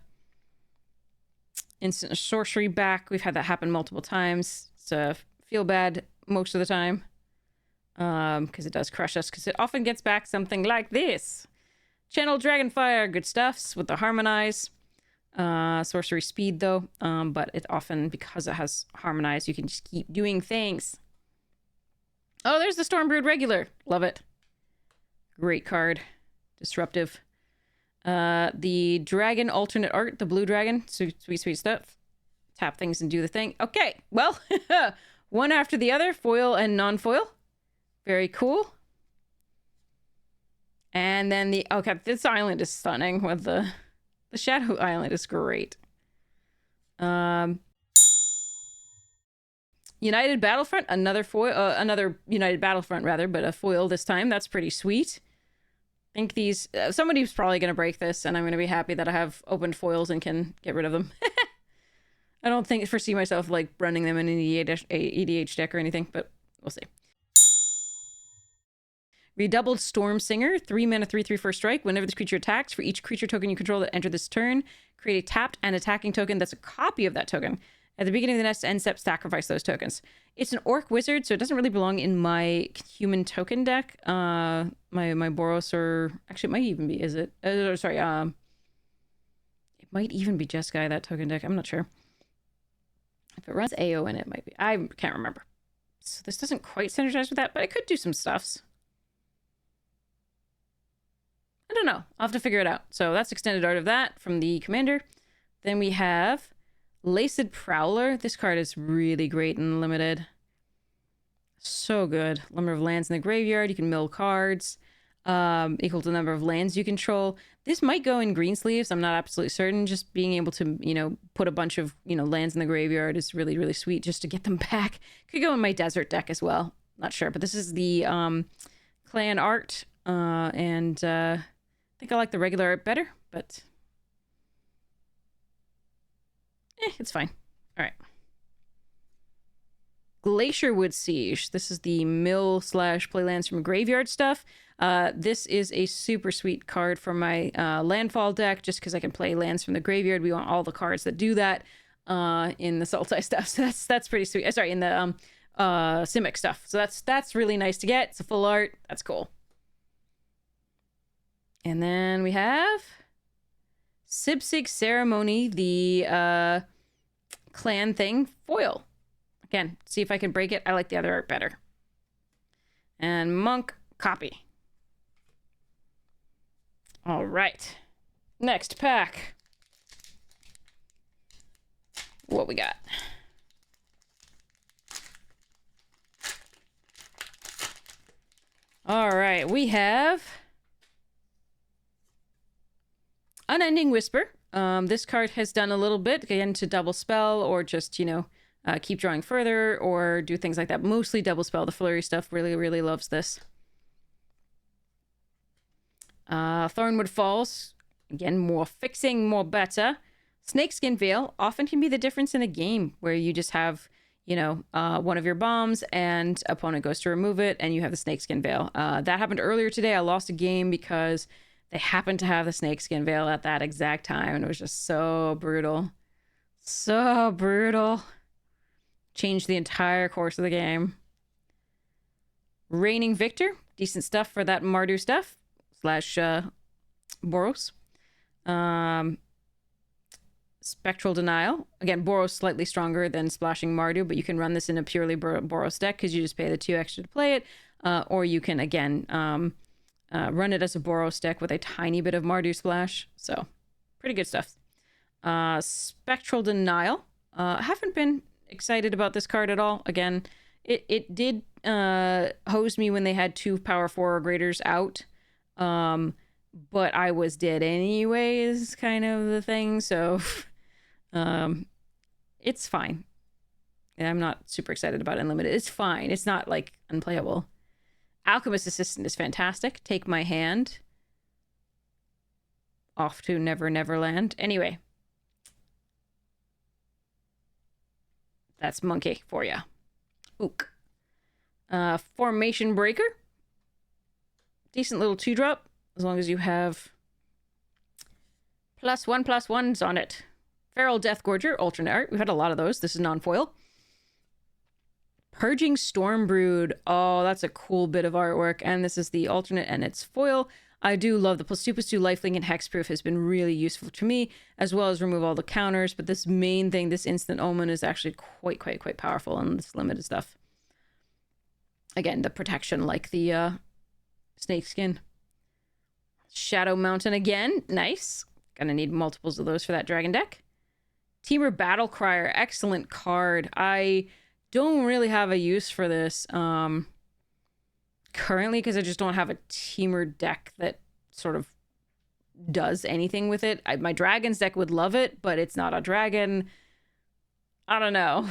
Instant sorcery back. We've had that happen multiple times. It's feel bad most of the time. Because it does crush us. Because it often gets back something like this. Channel Dragonfire. Good stuffs with the Harmonize. Sorcery speed though. But it often, because it has Harmonize, you can just keep doing things. Oh, there's the Stormbrood regular. Love it. Great card. Disruptive. The dragon alternate art, the blue dragon. Sweet, sweet stuff. Tap things and do the thing. Okay, well, one after the other, foil and non-foil. Very cool. And then okay, this island is stunning with the Shadow Island is great. United Battlefront, another foil, another United Battlefront rather, but a foil this time. That's pretty sweet. I think these, somebody's probably going to break this, and I'm going to be happy that I have opened foils and can get rid of them. I don't foresee myself like running them in an EDH deck or anything, but we'll see. Redoubled Storm Singer, 3 mana, 3/3 for a strike. Whenever this creature attacks, for each creature token you control that enter this turn, create a tapped and attacking token that's a copy of that token. At the beginning of the next end step, sacrifice those tokens. It's an Orc Wizard, so it doesn't really belong in my human token deck. My Boros, or actually it might even be, is it? Sorry, it might even be Jeskai, that token deck. I'm not sure. If it runs AO in it, it might be. I can't remember. So this doesn't quite synergize with that, but I could do some stuffs. I don't know. I'll have to figure it out. So that's extended art of that from the commander. Then we have Laced Prowler. This card is really great and limited. So good. Number of lands in the graveyard. You can mill cards. Equal to the number of lands you control. This might go in green sleeves. I'm not absolutely certain. Just being able to, you know, put a bunch of, you know, lands in the graveyard is really, really sweet just to get them back. Could go in my desert deck as well. Not sure. But this is the clan art. And I think I like the regular art better. But it's fine. All right. Glacierwood Siege. This is the mill / play lands from graveyard stuff. This is a super sweet card for my landfall deck, just because I can play lands from the graveyard. We want all the cards that do that in the Sultai stuff. So that's pretty sweet. Sorry, in the Simic stuff. So that's really nice to get. It's a full art. That's cool. And then we have Sibsig Ceremony, the clan thing, foil. Again, see if I can break it. I like the other art better. And Monk, copy. All right. Next pack. What we got? All right, we have Unending Whisper. This card has done a little bit, again, to double spell or just, you know, keep drawing further or do things like that. Mostly double spell. The flurry stuff really, really loves this. Thornwood Falls. Again, more fixing, more better. Snakeskin Veil often can be the difference in a game where you just have, you know, one of your bombs and opponent goes to remove it and you have the Snakeskin Veil. That happened earlier today. I lost a game because they happened to have the Snakeskin Veil at that exact time, and it was just so brutal. So brutal. Changed the entire course of the game. Reigning Victor. Decent stuff for that Mardu stuff. / Boros. Spectral Denial. Again, Boros slightly stronger than Splashing Mardu, but you can run this in a purely Boros deck because you just pay the 2 extra to play it. Or you can, again, run it as a Boros deck with a tiny bit of Mardu Splash. So, pretty good stuff. Spectral Denial. Haven't been excited about this card at all. Again, it did hose me when they had 2 power 4 or greaters out. But I was dead anyway is kind of the thing. So, it's fine. I'm not super excited about Unlimited. It's fine. It's not, like, unplayable. Alchemist Assistant is fantastic. Take My Hand. Off to Never Neverland. Anyway. That's Monkey for ya. Ook. Formation Breaker. Decent little 2-drop. As long as you have +1/+1s on it. Feral Deathgorger, alternate art. We've had a lot of those. This is non-foil. Purging Stormbrood. Oh, that's a cool bit of artwork. And this is the alternate and it's foil. I do love the +2/+2 lifelink and hexproof has been really useful to me, as well as remove all the counters. But this main thing, this instant omen, is actually quite powerful on this limited stuff. Again, the protection like the snake skin. Shadow Mountain again. Nice. Gonna need multiples of those for that dragon deck. Teamer Battlecrier. Excellent card. I don't really have a use for this currently because I just don't have a Teamer deck that sort of does anything with it. My Dragons deck would love it, but it's not a dragon. I don't know.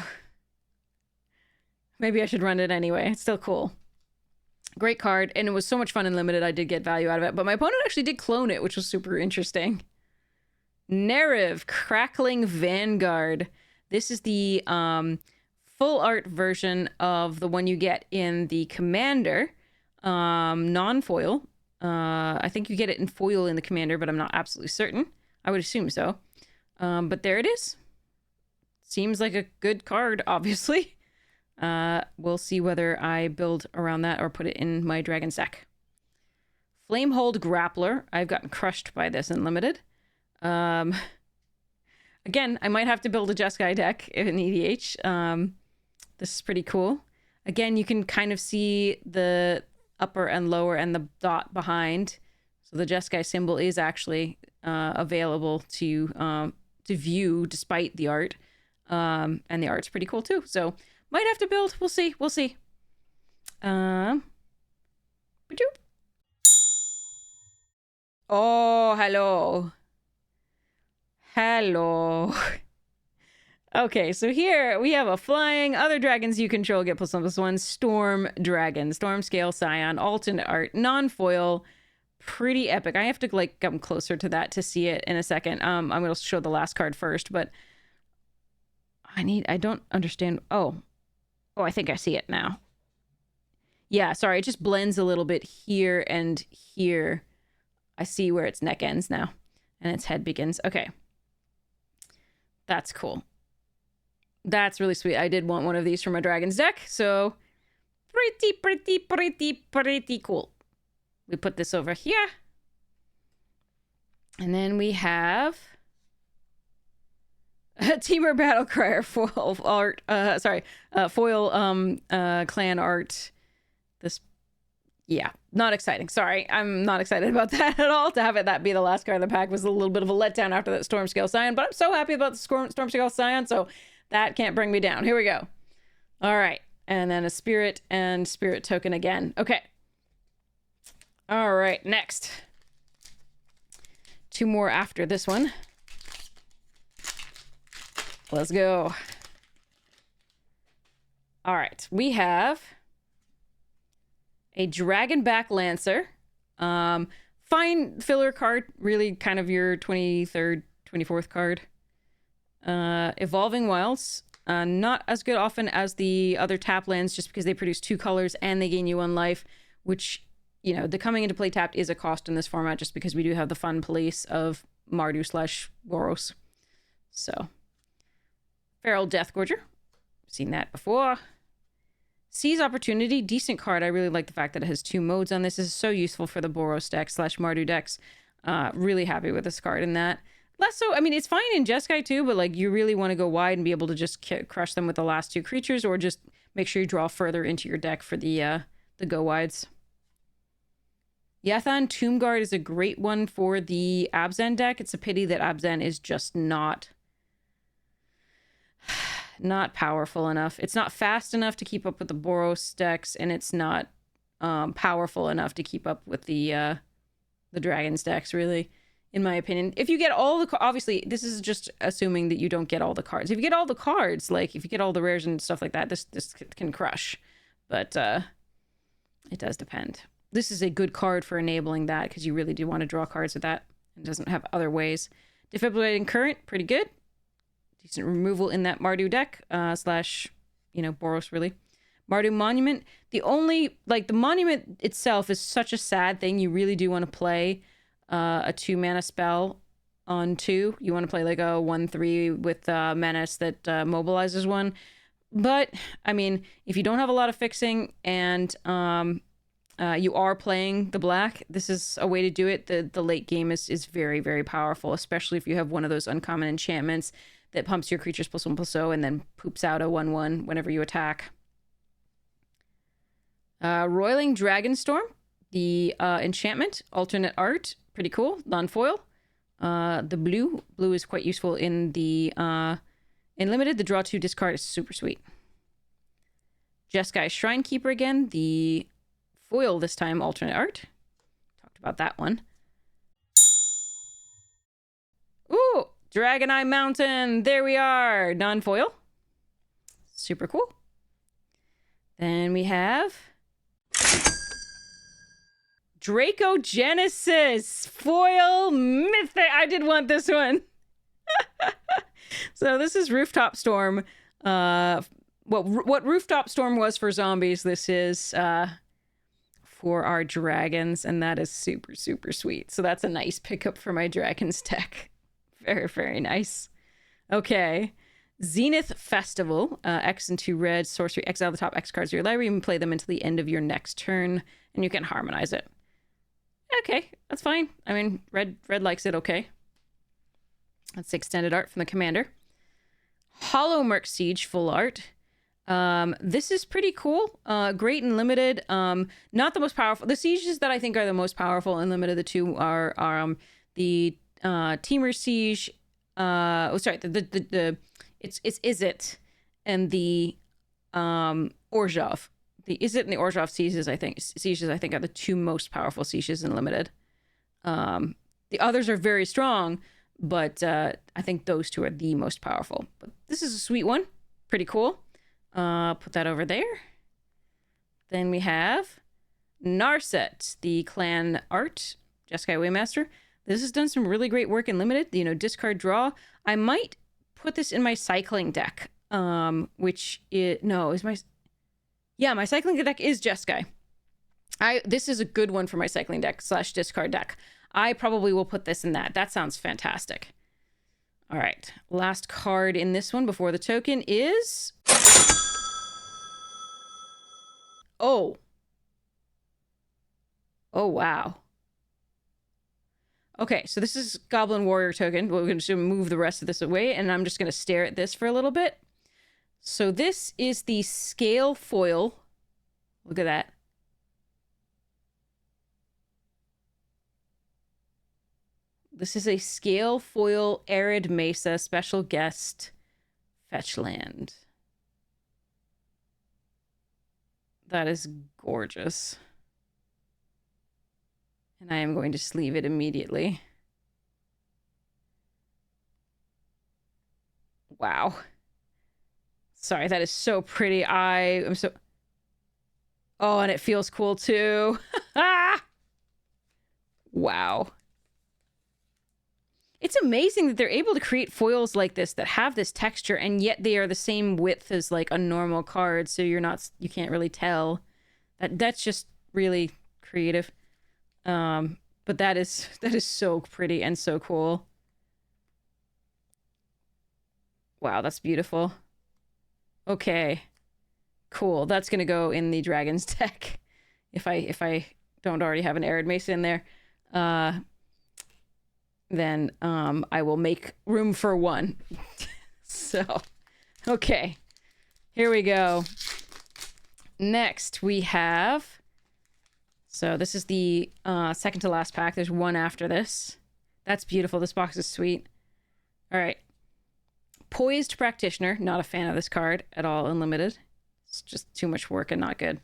Maybe I should run it anyway. It's still cool. Great card, and it was so much fun and limited. I did get value out of it, but my opponent actually did clone it, which was super interesting. Nerev, Crackling Vanguard. This is the full art version of the one you get in the Commander, non-foil. I think you get it in foil in the Commander, but I'm not absolutely certain. I would assume so. But there it is. Seems like a good card, obviously. We'll see whether I build around that or put it in my Dragon deck. Flamehold Grappler. I've gotten crushed by this in limited. Again, I might have to build a Jeskai deck in EDH. This is pretty cool. Again, you can kind of see the upper and lower and the dot behind. So the Jeskai symbol is actually available to view despite the art. And the art's pretty cool too. So might have to build. We'll see. We'll see. Oh, hello. Hello. Okay, so here we have a flying. Other dragons you control get +1/+1. Storm Dragon. Storm Scale Scion. Alternate art. Non-foil. Pretty epic. I have to like come closer to that to see it in a second. I'm going to show the last card first, but I don't understand. Oh, I think I see it now. Yeah, sorry. It just blends a little bit here and here. I see where its neck ends now and its head begins. Okay. That's cool. That's really sweet. I did want one of these for my Dragons deck, so pretty cool. We put this over here. And then we have Teamer Battlecrier foil art. Foil clan art. This, yeah, not exciting. Sorry, I'm not excited about that at all. To have that be the last card in the pack was a little bit of a letdown after that Storm Scale Scion, but I'm so happy about the Storm Scale Scion, so that can't bring me down. Here we go. All right, and then a Spirit and Spirit Token again. Okay. All right, next. Two more after this one. Let's go. All right, we have a Dragonback Lancer. Fine filler card, really kind of your 23rd, 24th card. Evolving Wilds. Not as good often as the other tap lands just because they produce 2 colors and they gain you 1 life, which, you know, the coming into play tapped is a cost in this format just because we do have the fun police of Mardu/Boros. So, Feral Deathgorger. Seen that before. Seize Opportunity, decent card. I really like the fact that it has 2 modes on this. This is so useful for the Boros deck / Mardu decks. Really happy with this card in that. Less so, I mean, it's fine in Jeskai too, but like you really want to go wide and be able to just crush them with the last 2 creatures, or just make sure you draw further into your deck for the go wides. Yathan Tomb Guard is a great one for the Abzan deck. It's a pity that Abzan is just not powerful enough. It's not fast enough to keep up with the Boros decks, and it's not powerful enough to keep up with the Dragons decks, really, in my opinion. If you get all the... Obviously, this is just assuming that you don't get all the cards. If you get all the cards, like if you get all the rares and stuff like that, this can crush. But it does depend. This is a good card for enabling that, because you really do want to draw cards with that. It doesn't have other ways. Defibrillating Current, pretty good. Decent removal in that Mardu deck, / Boros, really. Mardu Monument. The only, like, the Monument itself is such a sad thing. You really do want to play a 2-mana spell on 2. You want to play like a 1/3 with Menace that mobilizes one. But, I mean, if you don't have a lot of fixing and you are playing the black, this is a way to do it. The late game is very, very powerful, especially if you have one of those uncommon enchantments that pumps your creatures +1/+0 and then poops out a 1/1 whenever you attack. Roiling Dragonstorm, the enchantment, alternate art, pretty cool, non-foil. The blue is quite useful in the in limited. The draw 2 discard is super sweet. Jeskai Shrinekeeper again, the foil this time, alternate art. Talked about that one. Ooh, Dragon Eye Mountain, there we are, non-foil. Super cool. Then we have Dracogenesis, foil mythic. I did want this one. So this is Rooftop Storm. What Rooftop Storm was for zombies, this is for our dragons, and that is super, super sweet. So that's a nice pickup for my dragons deck. Very, very nice. Okay. Zenith Festival, X and 2 red, sorcery, exile the top X cards of your library and play them until the end of your next turn, and you can harmonize it. Okay, that's fine. I mean, red likes it, okay. That's the extended art from the commander. Hollow Merc Siege full art. This is pretty cool. Great and limited. Not the most powerful. The sieges that I think are the most powerful and limited, the two are the Temur Siege. It's Izzet and the Orzhov. The Izzet and the Orzhov sieges I think are the two most powerful sieges in limited. The others are very strong, but I think those two are the most powerful. But this is a sweet one. Pretty cool. Put that over there. Then we have Narset, the clan art, Jeskai Waymaster. This has done some really great work in limited. You know, discard draw. I might put this in my cycling deck, which is my cycling deck is Jeskai. This is a good one for my cycling deck / discard deck. I probably will put this in that. That sounds fantastic. All right, last card in this one before the token is... Oh, wow. Okay, so this is Goblin Warrior token. We're going to move the rest of this away, and I'm just going to stare at this for a little bit. So this is the scale foil. Look at that. This is a scale foil Arid Mesa special guest fetch land. That is gorgeous. And I am going to sleeve it immediately. Wow. Sorry, that is so pretty. I am so... Oh, and it feels cool too. Wow. It's amazing that they're able to create foils like this that have this texture, and yet they are the same width as like a normal card, so you can't really tell. That's just really creative. But that is so pretty and so cool. Wow, that's beautiful. Okay. Cool. That's gonna go in the Dragons deck. If I don't already have an Arid Mesa in there. Then I will make room for one. So, okay. Here we go. Next we have... So this is the second to last pack. There's one after this. That's beautiful. This box is sweet. All right. Poised Practitioner. Not a fan of this card at all. Unlimited. It's just too much work and not good.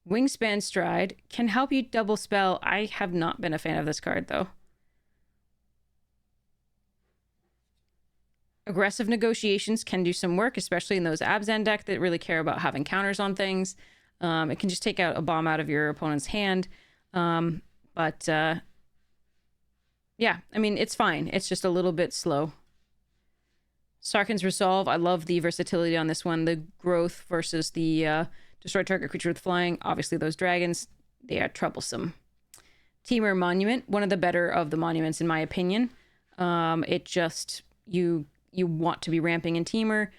Wingspan Stride. Can help you double spell. I have not been a fan of this card, though. Aggressive Negotiations can do some work, especially in those Abzan deck that really care about having counters on things. It can just take out a bomb out of your opponent's hand. Yeah, I mean, it's fine. It's just a little bit slow. Sarkhan's Resolve. I love the versatility on this one. The growth versus the destroy target creature with flying. Obviously, those dragons, they are troublesome. Temur Monument. One of the better of the monuments, in my opinion. It just, you want to be ramping in Teamer.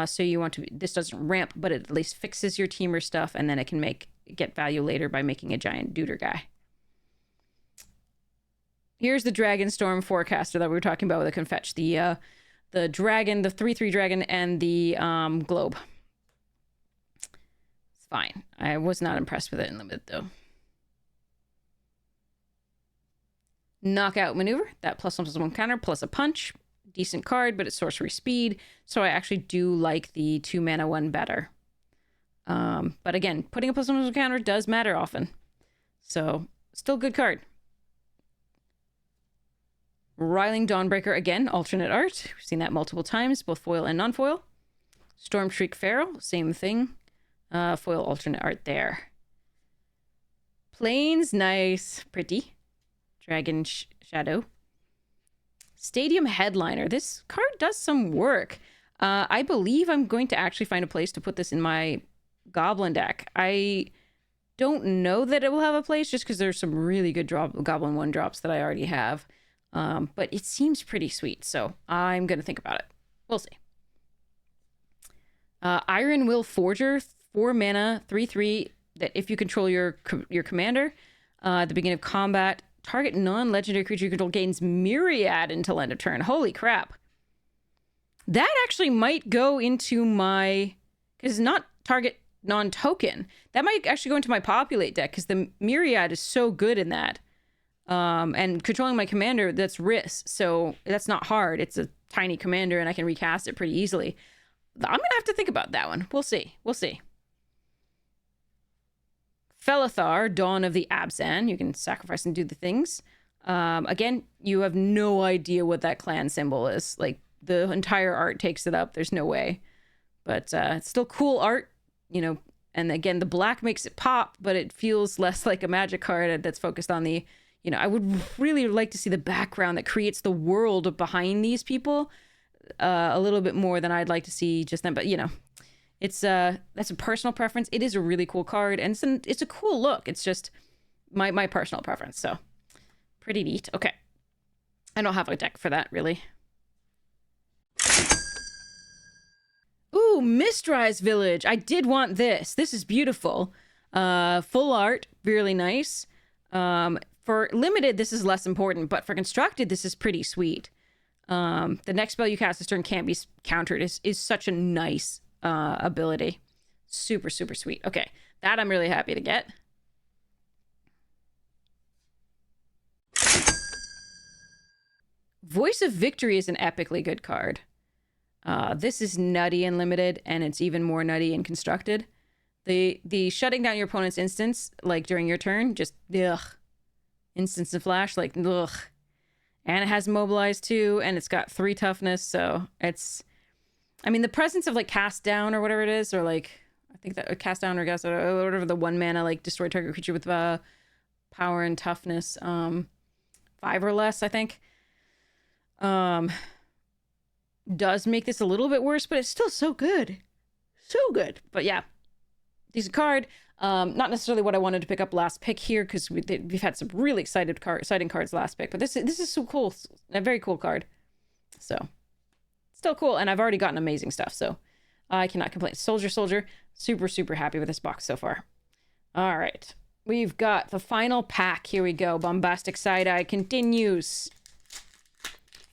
So you want to, this doesn't ramp, but it at least fixes your Teamer stuff, and then it can get value later by making a giant duder guy. Here's the Dragonstorm forecaster that we were talking about with the Confetch. The dragon, the 3/3 dragon, and the globe. It's fine. I was not impressed with it in limited, though. Knockout maneuver. That +1/+1 counter, plus a punch. Decent card, but it's sorcery speed. So I actually do like the 2 mana one better. But again, putting a +1/+1 counter does matter often. So, still good card. Riling Dawnbreaker, again, alternate art. We've seen that multiple times, both foil and non-foil. Stormshriek Feral, same thing. Foil alternate art there. Plains, nice. Pretty. Dragon Shadow. Stadium Headliner. This card does some work. I believe I'm going to actually find a place to put this in my Goblin deck. I don't know that it will have a place just because there's some really good Goblin 1-drops that I already have. But it seems pretty sweet, so I'm going to think about it. We'll see. Iron Will Forger, 4 mana, 3/3, that if you control your commander, at the beginning of combat, target non-legendary creature you control gains Myriad until end of turn. Holy crap. That actually might go into my... because it's not target non-token. That might actually go into my Populate deck, because the Myriad is so good in that. And controlling my commander, that's Riss, so that's not hard. It's a tiny commander, and I can recast it pretty easily. I'm gonna have to think about that one. We'll see. We'll see. Felithar, Dawn of the Abzan. You can sacrifice and do the things. Again, you have no idea what that clan symbol is. Like, the entire art takes it up. There's no way. But it's still cool art, you know. And again, the black makes it pop, but it feels less like a Magic card that's focused on the... you know, I would really like to see the background that creates the world behind these people a little bit more than I'd like to see just them. But, you know, it's that's a personal preference. It is a really cool card, and it's a cool look. It's just my personal preference. So, pretty neat. Okay. I don't have a deck for that, really. Ooh, Mistrise Village. I did want this. This is beautiful. Full art. Really nice. For limited, this is less important, but for constructed, this is pretty sweet. The next spell you cast this turn can't be countered is such a nice ability. Super, super sweet. Okay, that I'm really happy to get. Voice of Victory is an epically good card. This is nutty in limited, and it's even more nutty in constructed. The shutting down your opponent's instance, like during your turn, just ugh. Instance and flash, like, ugh. And it has mobilize too, and it's got 3 toughness, so it's... I mean, the presence of, like, cast down or whatever it is, or, like, I think that cast down or guess or whatever, the 1 mana, like, destroy target creature with power and toughness, 5 or less, I think, does make this a little bit worse, but it's still so good. So good. But yeah, decent card. Not necessarily what I wanted to pick up last pick here, because we've had some really exciting cards last pick, but this is so cool. A very cool card. So, still cool, and I've already gotten amazing stuff, so I cannot complain. Soldier. Super, super happy with this box so far. All right. We've got the final pack. Here we go. Bombastic Side-Eye continues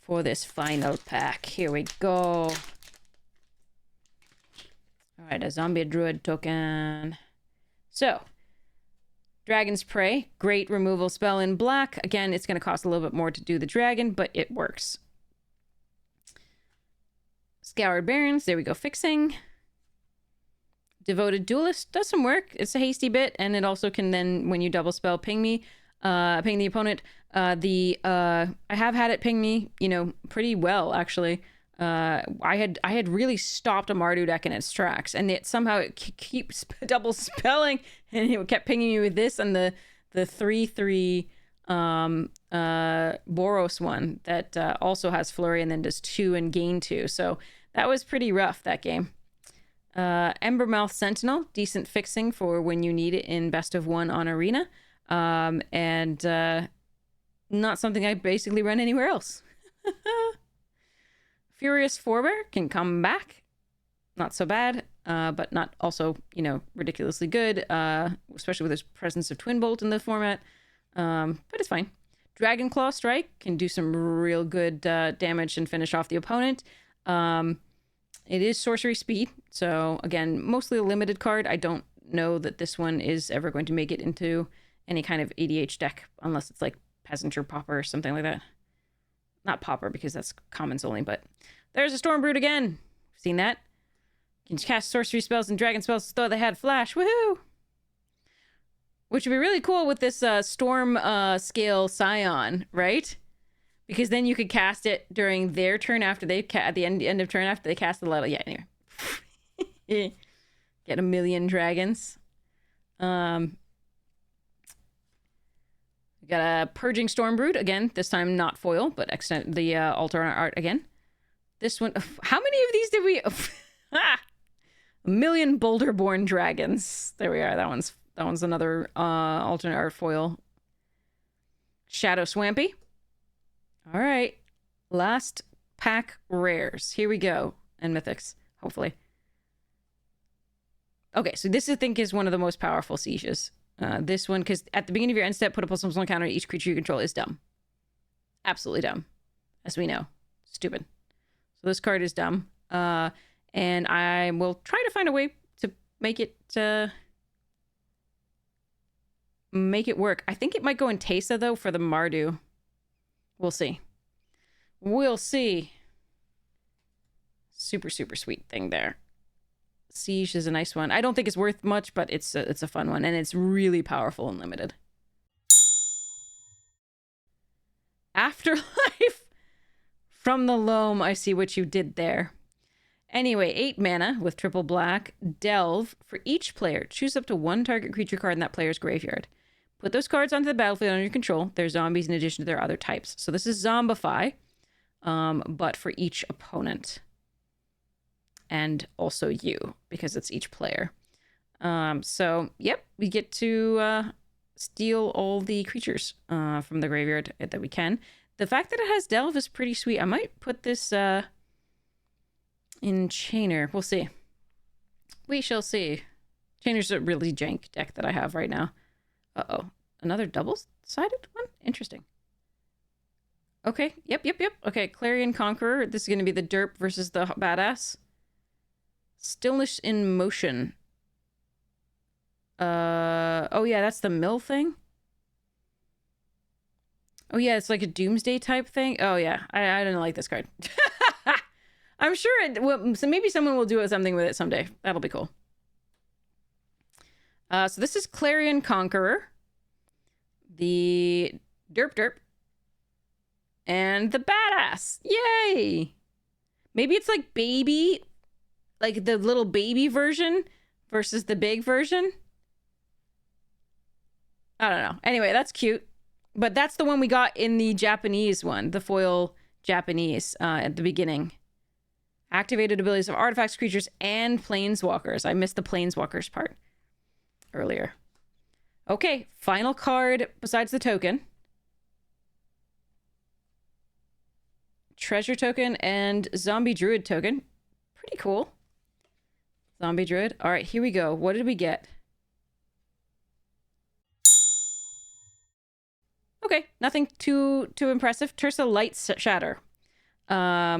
for this final pack. Here we go. All right, a Zombie Druid token. So, Dragon's Prey, great removal spell in black. Again, it's going to cost a little bit more to do the dragon, but it works. Scoured Barrens, there we go, fixing. Devoted Duelist does some work. It's a hasty bit, and it also can then, when you double spell, ping the opponent. I have had it ping me, you know, pretty well, actually. I had really stopped a Mardu deck in its tracks, and it somehow keeps double spelling, and it kept pinging me with this and the 3/3 Boros one that also has flurry and then does 2 and gain 2. So that was pretty rough, that game. Embermouth Sentinel, decent fixing for when you need it in best of 1 on Arena, and not something I basically run anywhere else. Furious Forebear can come back. Not so bad, but not also, you know, ridiculously good, especially with his presence of Twin Bolt in the format. But it's fine. Dragonclaw Strike can do some real good damage and finish off the opponent. It is sorcery speed, so again, mostly a limited card. I don't know that this one is ever going to make it into any kind of ADH deck, unless it's like Peasant or Pauper or something like that. Not Pauper, because that's commons only, but there's a Stormbrood again. Seen that? You can cast sorcery spells and dragon spells as though they had flash. Woohoo! Which would be really cool with this storm scale Scion, right? Because then you could cast it during their turn after they at the end of turn after they cast the level. Yeah, anyway. Get a million dragons. We got a Purging Stormbrood again. This time not foil, but extend the alternate art again. This one. How many of these did we? A million Boulderborn dragons. There we are. That one's another alternate art foil. Shadow Swampy. All right. Last pack rares. Here we go. And mythics, hopefully. Okay, so this I think is one of the most powerful sieges. This one, because at the beginning of your end step, put a +1/+1 counter on each creature you control is dumb. Absolutely dumb. As we know. Stupid. So this card is dumb. And I will try to find a way to make it work. I think it might go in Teysa, though, for the Mardu. We'll see. We'll see. Super, super sweet thing there. Siege is a nice one. I don't think it's worth much, but it's a fun one, and it's really powerful and limited. Afterlife from the Loam. I see what you did there. Anyway, 8 mana with triple black. Delve. For each player, choose up to 1 target creature card in that player's graveyard. Put those cards onto the battlefield under your control. They're zombies in addition to their other types. So this is Zombify, but for each opponent. And also you, because it's each player. So, yep, we get to steal all the creatures from the graveyard that we can. The fact that it has Delve is pretty sweet. I might put this in Chainer. We'll see. We shall see. Chainer's a really jank deck that I have right now. Uh-oh. Another double-sided one? Interesting. Okay. Yep. Okay, Clarion Conqueror. This is going to be the derp versus the badass. Stillness in Motion. Oh yeah, that's the mill thing? Oh yeah, it's like a Doomsday type thing? Oh yeah, I didn't like this card. I'm sure so maybe someone will do something with it someday. That'll be cool. So this is Clarion Conqueror. The derp. And the badass. Yay! Maybe it's like baby, like the little baby version versus the big version. I don't know. Anyway, that's cute. But that's the one we got in the Japanese one, the foil Japanese at the beginning. Activated abilities of artifacts, creatures, and planeswalkers. I missed the planeswalkers part earlier. Okay, final card besides the token. Treasure token and Zombie Druid token. Pretty cool. Zombie Druid. All right, here we go. What did we get? Okay, nothing too impressive. Tersa Light Shatter.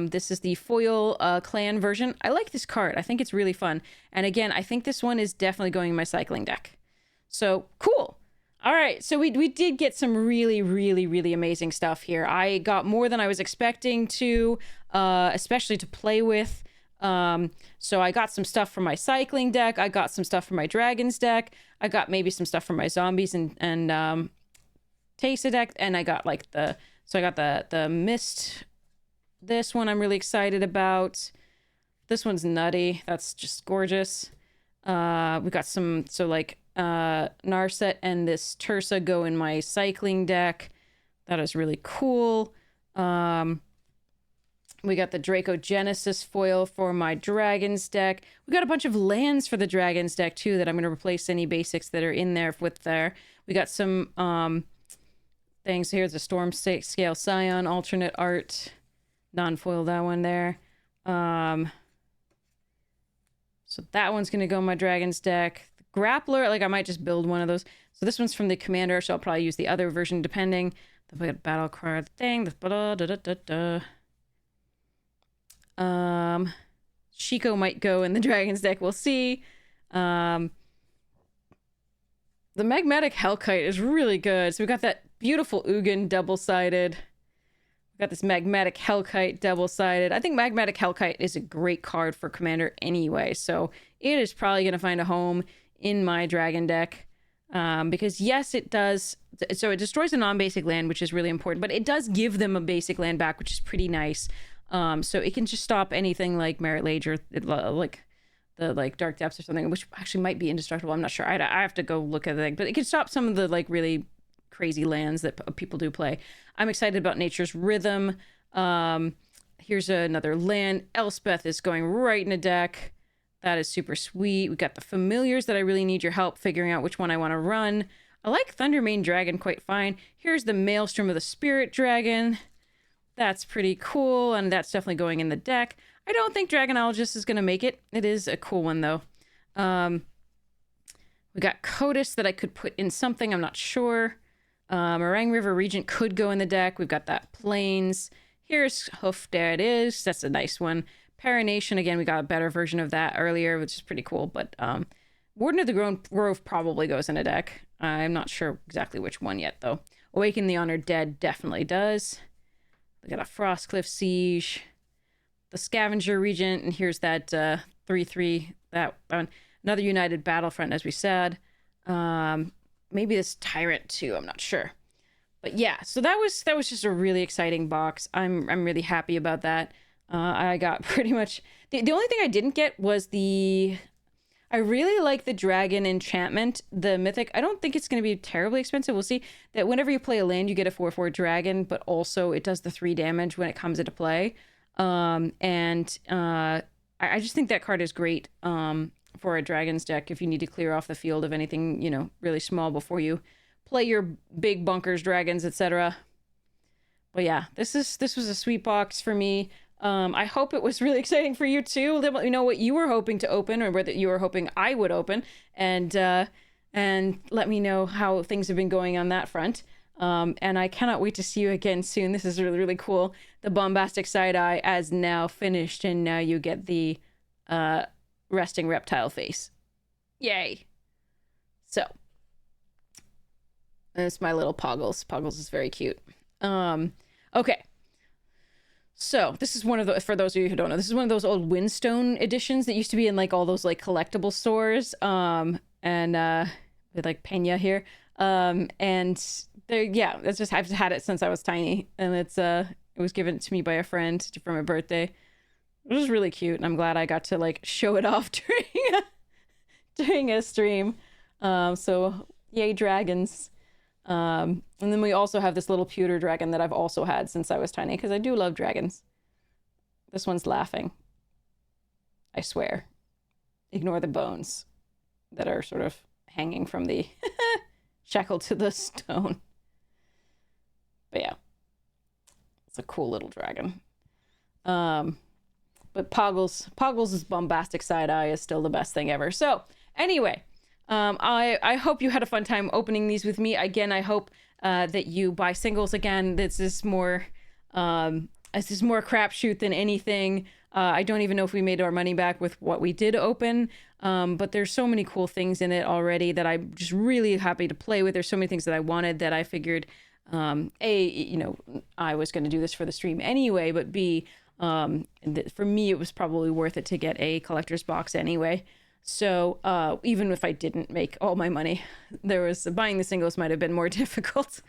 This is the foil clan version. I like this card. I think it's really fun. And again, I think this one is definitely going in my cycling deck. So, cool. All right, so we did get some really, really, really amazing stuff here. I got more than I was expecting to, especially to play with. So I got some stuff from my cycling deck. I got some stuff from my dragons deck. I got maybe some stuff from my zombies and Teysa deck. And I got like the mist. This one I'm really excited about. This one's nutty. That's just gorgeous. We got some, so like Narset and this Tersa go in my cycling deck. That is really cool. We got the Draco Genesis foil for my Dragons deck. We got a bunch of lands for the Dragons deck too that I'm going to replace any basics that are in there with there. We got some things. Here's a Storm Scale Scion alternate art. non-foil that one there. So that one's going to go in my Dragons deck. The Grappler, like I might just build one of those. So this one's from the Commander, so I'll probably use the other version depending. The battle card thing. Shiko might go in the Dragons deck. We'll see. The Magmatic Hellkite is really good. So we got that beautiful Ugin double-sided. We got this Magmatic Hellkite double-sided. I think Magmatic Hellkite is a great card for Commander anyway. So it is probably going to find a home in my Dragon deck. Because yes, it does. So it destroys a non-basic land, which is really important. But it does give them a basic land back, which is pretty nice. So it can just stop anything like Merit Lage or like the like Dark Depths or something, which actually might be indestructible. I'm not sure. I have to go look at the thing, but it can stop some of the like really crazy lands that people do play. I'm excited about Nature's Rhythm. Here's another land. Elspeth is going right in a deck. That is super sweet. We got the Familiars that I really need your help figuring out which one I want to run. I like Thundermane Dragon quite fine. Here's the Maelstrom of the Spirit Dragon. That's pretty cool, and that's definitely going in the deck. I don't think Dragonologist is going to make it. It is a cool one, though. We got Codis that I could put in something. I'm not sure. Orang River Regent could go in the deck. We've got that Plains. Here's Hoof. There it is. That's a nice one. Parination, again, we got a better version of that earlier, which is pretty cool. But Warden of the Grove probably goes in a deck. I'm not sure exactly which one yet, though. Awaken the Honored Dead definitely does. We got a Frostcliff Siege. The Scavenger Regent, and here's that 3/3, that one. Another United Battlefront, as we said. Maybe this Tyrant too, I'm not sure. But yeah, so that was just a really exciting box. I'm really happy about that. I got pretty much the only thing I didn't get was I really like the Dragon Enchantment, the Mythic. I don't think it's going to be terribly expensive. We'll see that whenever you play a land, you get a 4/4 Dragon, but also it does the 3 damage when it comes into play. I just think that card is great for a Dragons deck if you need to clear off the field of anything, you know, really small before you play your big bunkers, dragons, etc. But yeah, this was a sweet box for me. I hope it was really exciting for you too. Let me know what you were hoping to open or whether you were hoping I would open, and let me know how things have been going on that front. And I cannot wait to see you again soon. This is really, really cool. The Bombastic Side-Eye as now finished, and now you get the resting reptile face. Yay! So, it's my little Poggles. Poggles is very cute. Okay. So, this is one of the, for those of you who don't know, this is one of those old Windstone editions that used to be in like all those like collectible stores. With like Pena here. And there, yeah, that's just, I've had it since I was tiny, and it was given to me by a friend for my birthday. It was really cute, and I'm glad I got to like show it off during a stream. So yay, dragons. And then we also have this little pewter dragon that I've also had since I was tiny, because I do love dragons. This one's laughing. I swear. Ignore the bones that are sort of hanging from the shackled to the stone. But yeah, it's a cool little dragon. But Poggles' Bombastic Side-Eye is still the best thing ever. So anyway, I hope you had a fun time opening these with me. Again, I hope that you buy singles. Again, this is more crapshoot than anything. I don't even know if we made our money back with what we did open. But there's so many cool things in it already that I'm just really happy to play with. There's so many things that I wanted that I figured, you know, I was going to do this for the stream anyway, but B, for me, it was probably worth it to get a collector's box anyway. So even if I didn't make all my money, buying the singles might have been more difficult.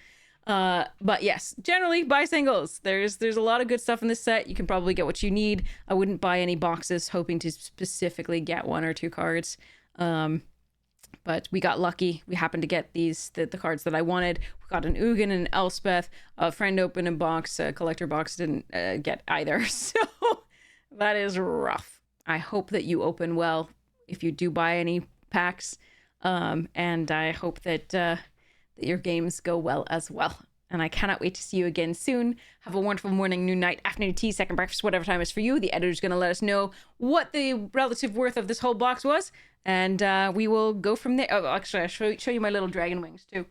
But yes, generally buy singles. There's a lot of good stuff in this set. You can probably get what you need. I wouldn't buy any boxes hoping to specifically get 1 or 2 cards. But we got lucky. We happened to get the cards that I wanted. We got an Ugin and an Elspeth. A friend opened a box. A collector box didn't get either. So that is rough. I hope that you open well if you do buy any packs. And I hope that your games go well as well. And I cannot wait to see you again soon. Have a wonderful morning, noon, night, afternoon, tea, second breakfast, whatever time is for you. The editor's going to let us know what the relative worth of this whole box was. And we will go from there. Oh, actually, I'll show you my little dragon wings, too.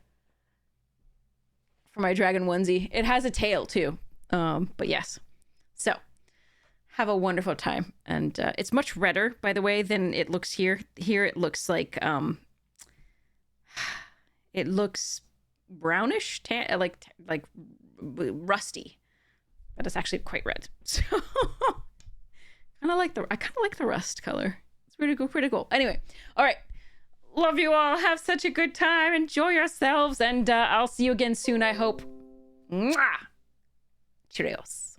For my dragon onesie. It has a tail, too. But yes. So, have a wonderful time. And it's much redder, by the way, than it looks here. Here it looks like... it looks... brownish, like rusty, but it's actually quite red. So I kind of like the rust color. It's pretty cool. Anyway, all right, love you all. Have such a good time. Enjoy yourselves, and I'll see you again soon, I hope. Mwah! Cheerios.